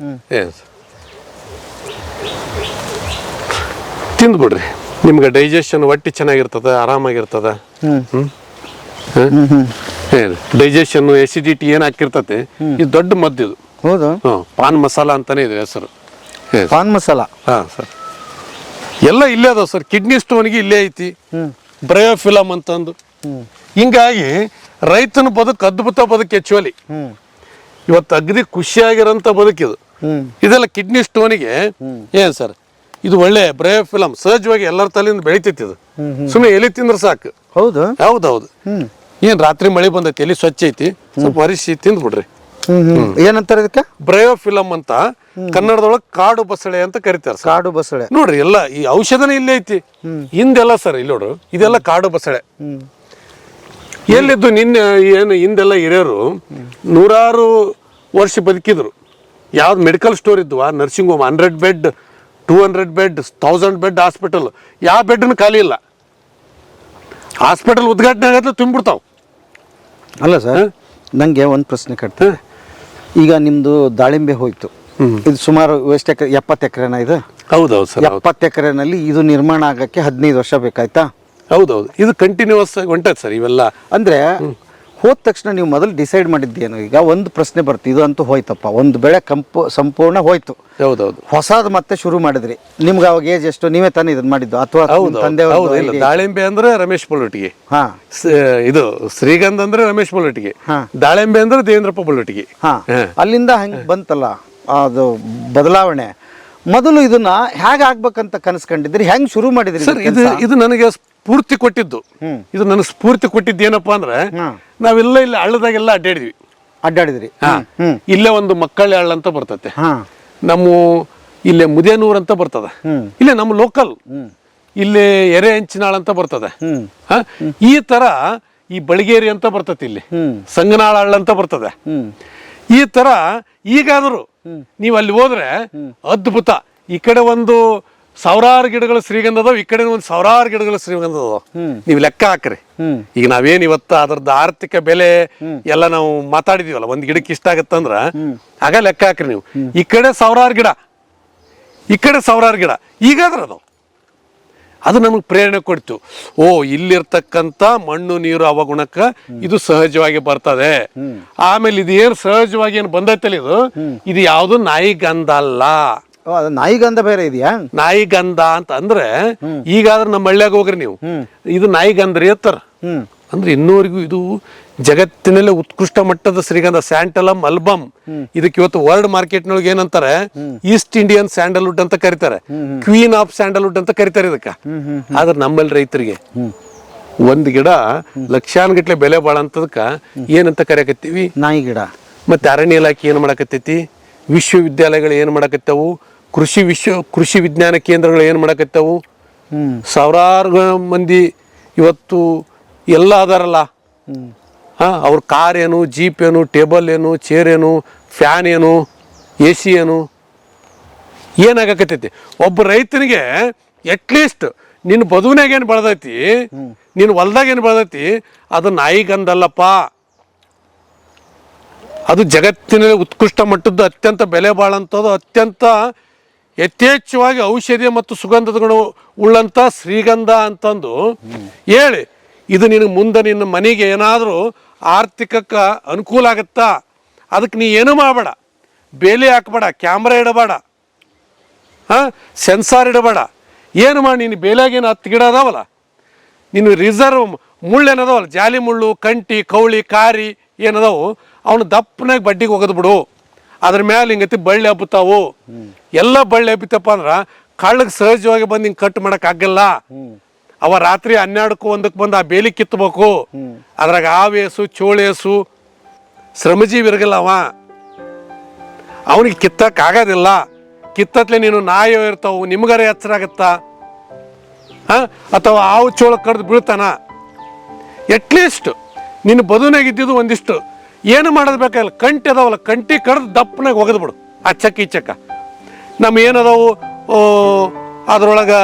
ಏನ್ ಸರ್ ತಿಂದ್ಬಿಡ್ರಿ, ನಿಮ್ಗೆ ಡೈಜೆಷನ್ ಹೊಟ್ಟಿ ಚೆನ್ನಾಗಿರ್ತದ, ಆರಾಮಾಗಿರ್ತದ. ಏನು ಡೈಜೆಷನ್ ಎಸಿಡಿಟಿ ಏನ್ ಹಾಕಿರ್ತತೆ, ಇದು ದೊಡ್ಡ ಮದ್ದು ಇದು. ಹೌದು, ಪಾನ್ ಮಸಾಲ ಅಂತಾನೆ ಇದೆ ಹೆಸರು. ಪಾನ್ ಮಸಾಲ. ಹಾ ಸರ್, ಎಲ್ಲ ಇಲ್ಲೇ ಅದಾವ ಸರ್. ಕಿಡ್ನಿ ಸ್ಟೋನ್ಗೆ ಇಲ್ಲೇ ಐತಿ, ಬ್ರಯೋಫಿಲಮ್ ಅಂತಂದು. ಹಿಂಗಾಗಿ ರೈತನ ಬದುಕು ಅದ್ಭುತ ಬದುಕು. ಆಕ್ಚುಲಿ ಇವತ್ತು ಅಗದಿ ಖುಷಿಯಾಗಿರೋಂಥ ಬದುಕಿದು. ಇದೆಲ್ಲ ಕಿಡ್ನಿ ಸ್ಟೋನಿಗೆ ಏನ್ ಸರ್, ಇದು ಒಳ್ಳೆ ಬ್ರಯೋಫಿಲಮ್ ಸಹಜವಾಗಿ ಎಲ್ಲರ ತಲೆಯಿಂದ ಬೆಳಿತೈತಿ. ಇದು ಸುಮ್ಮನೆ ಎಲೆ ತಿಂದ್ರೆ ಸಾಕು. ಹೌದು ಹೌದೌದು. ಏನು ರಾತ್ರಿ ಮಳೆ ಬಂದೈತಿ ಎಲ್ಲಿ ಸ್ವಚ್ಛ ಐತಿ ಸ್ವಲ್ಪ ಮರಿಸಿ ತಿಂದ್ಬಿಡ್ರಿ. ಏನಂತಾರೆ ಇದಕ್ಕೆ? ಬ್ರಯೋಫಿಲಮ್ ಅಂತ ಕನ್ನಡದೊಳಗೆ ಕಾಡು ಬಸಳೆ ಅಂತ ಕರಿತಾರೆ ಸರ್. ಕಾಡು ಬಸಳೆ ನೋಡ್ರಿ ಎಲ್ಲ ಈ ಔಷಧನೇ ಇಲ್ಲೇ ಐತಿ. ಹಿಂದೆಲ್ಲ ಸರ್ ಇಲ್ಲಿ ನೋಡ್ರು ಇದೆಲ್ಲ ಕಾಡು ಬಸಳೆ. ಎಲ್ಲಿದ್ದು ನಿನ್ನೆ ಏನು ಹಿಂದೆಲ್ಲ ಹಿರಿಯರು ನೂರಾರು ವರ್ಷ ಬದುಕಿದ್ರು. ಯಾವ್ದು ಮೆಡಿಕಲ್ ಸ್ಟೋರ್ ಇದ್ವಾ, nursing home, 100 bed 200 bed 1000 bed hospital, ಯಾವ ಬೆಡ್ನು ಖಾಲಿ ಇಲ್ಲ. ಹಾಸ್ಪಿಟಲ್ ಉದ್ಘಾಟನೆ ಆಗತ್ತೆ ತುಂಬಿಡ್ತಾವ. ಅಲ್ಲ ಸರ್, ನಂಗೆ ಒಂದು ಪ್ರಶ್ನೆ ಕಟ್ತದೆ. ಈಗ ನಿಮ್ದು ದಾಳಿಂಬೆ ಹೋಯ್ತು, ಇದು ಸುಮಾರು ಎಷ್ಟು ಎಕರೆ? 70 ಎಕರೆನಾ ಇದು? ಹೌದೌದು ಸರ್. 70 ಎಕರೆನಲ್ಲಿ ಇದು ನಿರ್ಮಾಣ ಆಗಕ್ಕೆ 15 ವರ್ಷ ಬೇಕಾಯ್ತಾ? ಹೌದೌದು, ಇದು ಕಂಟಿನ್ಯೂಸ್ ಆಗಿ ಹೊಂಟೈತೆ ಸರ್ ಇವೆಲ್ಲ. ಅಂದ್ರೆ ಹೋದ ತಕ್ಷಣ ನೀವು ಮೊದಲು ಡಿಸೈಡ್ ಮಾಡಿದ್ದೇನು? ಈಗ ಒಂದು ಪ್ರಶ್ನೆ ಬರ್ತು, ಇದು ಅಂತೂ ಹೋಯ್ತಪ್ಪ, ಒಂದು ಬೆಳೆ ಸಂಪೂರ್ಣ ಹೋಯ್ತು. ಹೌದೌದು. ಹೊಸದು ಮತ್ತೆ ಶುರು ಮಾಡಿದ್ರಿ. ನಿಮ್ಗೆ ಅವಾಗ ಏಜ್ ಎಷ್ಟು? ನೀವೇ ತಾನೇ ಇದನ್ನ ಮಾಡಿದ್ದು ಅಥವಾ ತಂದೆ? ದಾಳಿಂಬೆ ಅಂದ್ರೆ ರಮೇಶ್ ಬೊಳ್ಳೊಟ್ಟಿಗೆ, ಹಾ. ಇದು ಶ್ರೀಗಂಧ ಅಂದ್ರೆ ರಮೇಶ್ ಬೊಳ್ಳೊಟ್ಟಿಗೆ, ದಾಳಿಂಬೆ ಅಂದ್ರೆ ದೇವೇಂದ್ರಪ್ಪ ಬೊಳ್ಳೊಟ್ಟಿಗೆ. ಹಾ, ಅಲ್ಲಿಂದ ಹಂಗೆ ಬಂತಲ್ಲ ಅದು ಬದಲಾವಣೆ. ಮೊದಲು ಇದನ್ನ ಹೇಗೆ ಆಗ್ಬೇಕಂತ ಕನಸ್ಕೊಂಡಿದ್ರಿ? ಹೆಂಗ್ ಶುರು ಮಾಡಿದ್ರಿ ಸರ್? ಇದು ನನಗೆ ಸ್ಫೂರ್ತಿ ಕೊಟ್ಟಿದ್ದು. ಇದು ನನಗೆ ಸ್ಫೂರ್ತಿ ಕೊಟ್ಟಿದ್ದು ಏನಪ್ಪಾ ಅಂದ್ರೆ, ನಾವೆಲ್ಲ ಇಲ್ಲಿ ಹಳ್ಳದಾಗೆಲ್ಲ ಅಡ್ಡಾಡಿದ್ರಿ. ಇಲ್ಲೇ ಒಂದು ಮಕ್ಕಳ ಹಳ್ಳ ಅಂತ ಬರ್ತತೆ, ನಮ್ಮ ಇಲ್ಲೇ ಮುದೇನೂರ್ ಅಂತ ಬರ್ತದ, ಇಲ್ಲೇ ನಮ್ಮ ಲೋಕಲ್ ಇಲ್ಲಿ ಎರೆ ಹಂಚಿನಾಳ್ ಅಂತ ಬರ್ತದೆ. ಈ ತರ ಈ ಬಳಗೇರಿ ಅಂತ ಬರ್ತದೆ, ಇಲ್ಲಿ ಸಂಗನಾಳ ಹಳ್ಳ ಅಂತ ಬರ್ತದೆ. ಈ ತರ ಈಗಾದರೂ ನೀವು ಅಲ್ಲಿ ಹೋದ್ರೆ ಅದ್ಭುತ. ಈ ಕಡೆ ಒಂದು 1000 ಗಿಡಗಳು ಶ್ರೀಗಂಧ ಅದಾವ, ಈ ಕಡೆ ಒಂದು 1000 ಗಿಡಗಳು ಶ್ರೀಗಂಧ ಅದಾವ. ನೀವು ಲೆಕ್ಕ ಹಾಕ್ರಿ. ಈಗ ನಾವೇನ್ ಇವತ್ತು ಅದ್ರದ್ದು ಆರ್ಥಿಕ ಬೆಲೆ ಎಲ್ಲ ನಾವು ಮಾತಾಡಿದೀವಲ್ಲ, ಒಂದ್ ಗಿಡಕ್ಕೆ ಇಷ್ಟ ಆಗತ್ತಂದ್ರ ಆಗ ಲೆಕ್ಕ ಹಾಕ್ರಿ ನೀವು. ಈ ಕಡೆ 1000 ಗಿಡ, ಈ ಕಡೆ 1000 ಗಿಡ, ಈಗಾದ್ರೆ ಅದು ನಮಗೆ ಪ್ರೇರಣೆ ಕೊಡ್ತು. ಓ, ಇಲ್ಲಿರ್ತಕ್ಕಂಥ ಮಣ್ಣು ನೀರು ಅವಗುಣಕ್ಕ ಇದು ಸಹಜವಾಗಿ ಬರ್ತದೆ. ಆಮೇಲೆ ಇದು ಏನು ಸಹಜವಾಗಿ ಏನು ಬಂದೈತಲ್ಲ, ಇದು ಯಾವುದು ನಾಯಿ ಗಂಧ ಅಲ್ಲ. ನಾಯಿ ಗಂಧ ಬೇರೆ ಇದೆಯಾ? ನಾಯಿ ಗಂಧ ಅಂತ ಅಂದ್ರೆ ಈಗಾದ್ರೆ ನಮ್ಮ ಹಳ್ಳಿಯಾಗ ಹೋಗ್ರಿ ನೀವು, ಇದು ನಾಯಿ ಗಂಧ ರೀ ಅಂತಾರ. ಅಂದ್ರೆ ಇನ್ನೂವರೆಗೂ ಇದು ಜಗತ್ತಿನಲ್ಲೇ ಉತ್ಕೃಷ್ಟ ಮಟ್ಟದ ಶ್ರೀಗಂಧ, ಸ್ಯಾಂಟಲಮ್ ಆಲ್ಬಮ್. ಇದಕ್ಕೆ ಇವತ್ತು ವರ್ಲ್ಡ್ ಮಾರ್ಕೆಟ್ನೊಳಗೆ ಏನಂತಾರೆ, ಈಸ್ಟ್ ಇಂಡಿಯನ್ ಸ್ಯಾಂಡಲ್ವುಡ್ ಅಂತ ಕರೀತಾರೆ, ಕ್ವೀನ್ ಆಫ್ ಸ್ಯಾಂಡಲ್ವುಡ್ ಅಂತ ಕರೀತಾರೆ ಇದಕ್ಕೆ. ಆದ್ರೆ ನಮ್ಮಲ್ಲಿ ರೈತರಿಗೆ ಒಂದ್ ಗಿಡ ಲಕ್ಷಾನ್ಗಟ್ಲೆ ಬೆಲೆ ಬಾಳಂತದಕ್ಕ ಏನಂತ ಕರೆಯಕತ್ತೀವಿ? ನಾಯಿ ಗಿಡ. ಮತ್ತೆ ಅರಣ್ಯ ಇಲಾಖೆ ಏನ್ ಮಾಡಕತ್ತೈತಿ, ವಿಶ್ವವಿದ್ಯಾಲಯಗಳು ಏನ್ ಮಾಡಕತ್ತವು, ಕೃಷಿ ವಿಜ್ಞಾನ ಕೇಂದ್ರಗಳು ಏನ್ ಮಾಡಕತ್ತವು, 1000 ಮಂದಿ ಇವತ್ತು ಎಲ್ಲ ಅದಾರಲ್ಲ, ಅವ್ರ ಕಾರ್ ಏನು, ಜೀಪ್ ಏನು, ಟೇಬಲ್ ಏನು, ಚೇರ್ ಏನು, ಫ್ಯಾನ್ ಏನು, AC ಏನು, ಏನಾಗಕತ್ತೈತಿ? ಒಬ್ಬ ರೈತನಿಗೆ ಅಟ್ಲೀಸ್ಟ್ ನಿನ್ನ ಬದುವಿನಾಗ ಏನು ಬೆಳೆದೈತಿ, ನಿನ್ನ ಹೊಲ್ದಾಗ ಏನು ಬೆಳೆದೈತಿ, ಅದು ನಾಯಿಗಂಧಲ್ಲಪ್ಪ. ಅದು ಜಗತ್ತಿನಲ್ಲಿ ಉತ್ಕೃಷ್ಟ ಮಟ್ಟದ್ದು, ಅತ್ಯಂತ ಬೆಲೆ ಬಾಳಂಥದ್ದು, ಅತ್ಯಂತ ಯಥೇಚ್ಛವಾಗಿ ಔಷಧೀಯ ಮತ್ತು ಸುಗಂಧದ ಗುಣ ಉಳ್ಳಂಥ ಶ್ರೀಗಂಧ ಅಂತಂದು ಹೇಳಿ, ಇದು ನಿನಗೆ ಮುಂದೆ ನಿನ್ನ ಮನೆಗೆ ಏನಾದರೂ ಆರ್ಥಿಕಕ್ಕೆ ಅನುಕೂಲ ಆಗುತ್ತಾ? ಅದಕ್ಕೆ ನೀ ಏನೂ ಮಾಡಬೇಡ, ಬೇಲಿ ಹಾಕಬೇಡ, ಕ್ಯಾಮ್ರಾ ಇಡಬೇಡ, ಸೆನ್ಸಾರ್ ಇಡಬೇಡ, ಏನು ಮಾಡಿ, ನೀನು ಬೇಲಿಯಾಗೇನು 10 ಗಿಡ ಅದಾವಲ್ಲ, ನೀನು ರಿಸರ್ವ್ ಮುಳ್ಳು ಏನದಾವಲ್ಲ, ಜಾಲಿ ಮುಳ್ಳು, ಕಂಟಿ, ಕೌಳಿ, ಕಾರಿ ಏನದಾವು, ಅವನು ದಪ್ಪನಾಗ ಬಡ್ಡಿಗೆ ಒಗೆದು ಬಿಡು. ಅದ್ರ ಮೇಲೆ ಹಿಂಗತಿ ಬಳ್ಳಿ ಹಬ್ಬತಾವು. ಎಲ್ಲ ಬಳ್ಳಿ ಹಬ್ಬಿತಪ್ಪ ಅಂದ್ರೆ ಕಳ್ಳಗೆ ಸಹಜವಾಗಿ ಬಂದು ಹಿಂಗೆ ಕಟ್ ಮಾಡೋಕ್ಕಾಗಲ್ಲ. ಅವ ರಾತ್ರಿ 12ಕ್ಕೂ 1ಕ್ಕೆ ಬಂದು ಆ ಬೇಲಿ ಕಿತ್ತಬೇಕು. ಅದ್ರಾಗ ಆವೇಸು, ಚೋಳೇಸು, ಶ್ರಮಜೀವಿ ಇರಗಲ್ಲ, ಅವನಿಗೆ ಕಿತ್ತಕ್ಕೆ ಆಗೋದಿಲ್ಲ. ಕಿತ್ತತ್ಲೆ ನೀನು ನಾಯಿ ಇರ್ತಾವು, ನಿಮ್ಗಾರ ಎಚ್ಚರ ಆಗತ್ತಾ? ಅಥವಾ ಆವು ಚೋಳ ಕಡ್ದು ಬೀಳ್ತಾನ? ಎಟ್ಲೀಸ್ಟ್ ನಿನ್ನ ಬದುನಾಗಿದ್ದಿದ್ದು ಒಂದಿಷ್ಟು ಏನು ಮಾಡೋದು ಬೇಕಾಗಿಲ್ಲ, ಕಂಟಿ ಅದಾವಲ್ಲ, ಕಂಟಿ ಕಡ್ದು ದಪ್ಪನಾಗ ಒಗೆದು ಬಿಡು. ಆ ಚಕ್ಕ ಈ ಚಕ್ಕ ನಮ್ಮ ಏನದಾವು ಅದ್ರೊಳಗೆ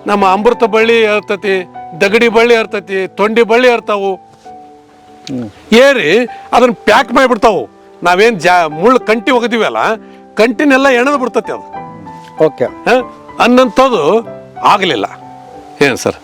ನಮ್ಮ ಅಮೃತ ಬಳ್ಳಿ ಇರ್ತತಿ, ದಗಡಿ ಬಳ್ಳಿ ಇರ್ತತಿ, ತೊಂಡಿ ಬಳ್ಳಿ ಇರ್ತಾವು, ಏರಿ ಅದನ್ನ ಪ್ಯಾಕ್ ಮಾಡಿಬಿಡ್ತಾವು. ನಾವೇನು ಮುಳ್ಳು ಕಂಟಿ ಒಗದಿವಲ್ಲ, ಕಂಟಿನೆಲ್ಲ ಎಣದು ಬಿಡ್ತತಿ ಅದು. ಓಕೆ ಅನ್ನಂಥದ್ದು ಆಗಲಿಲ್ಲ. ಏನು ಸರ್?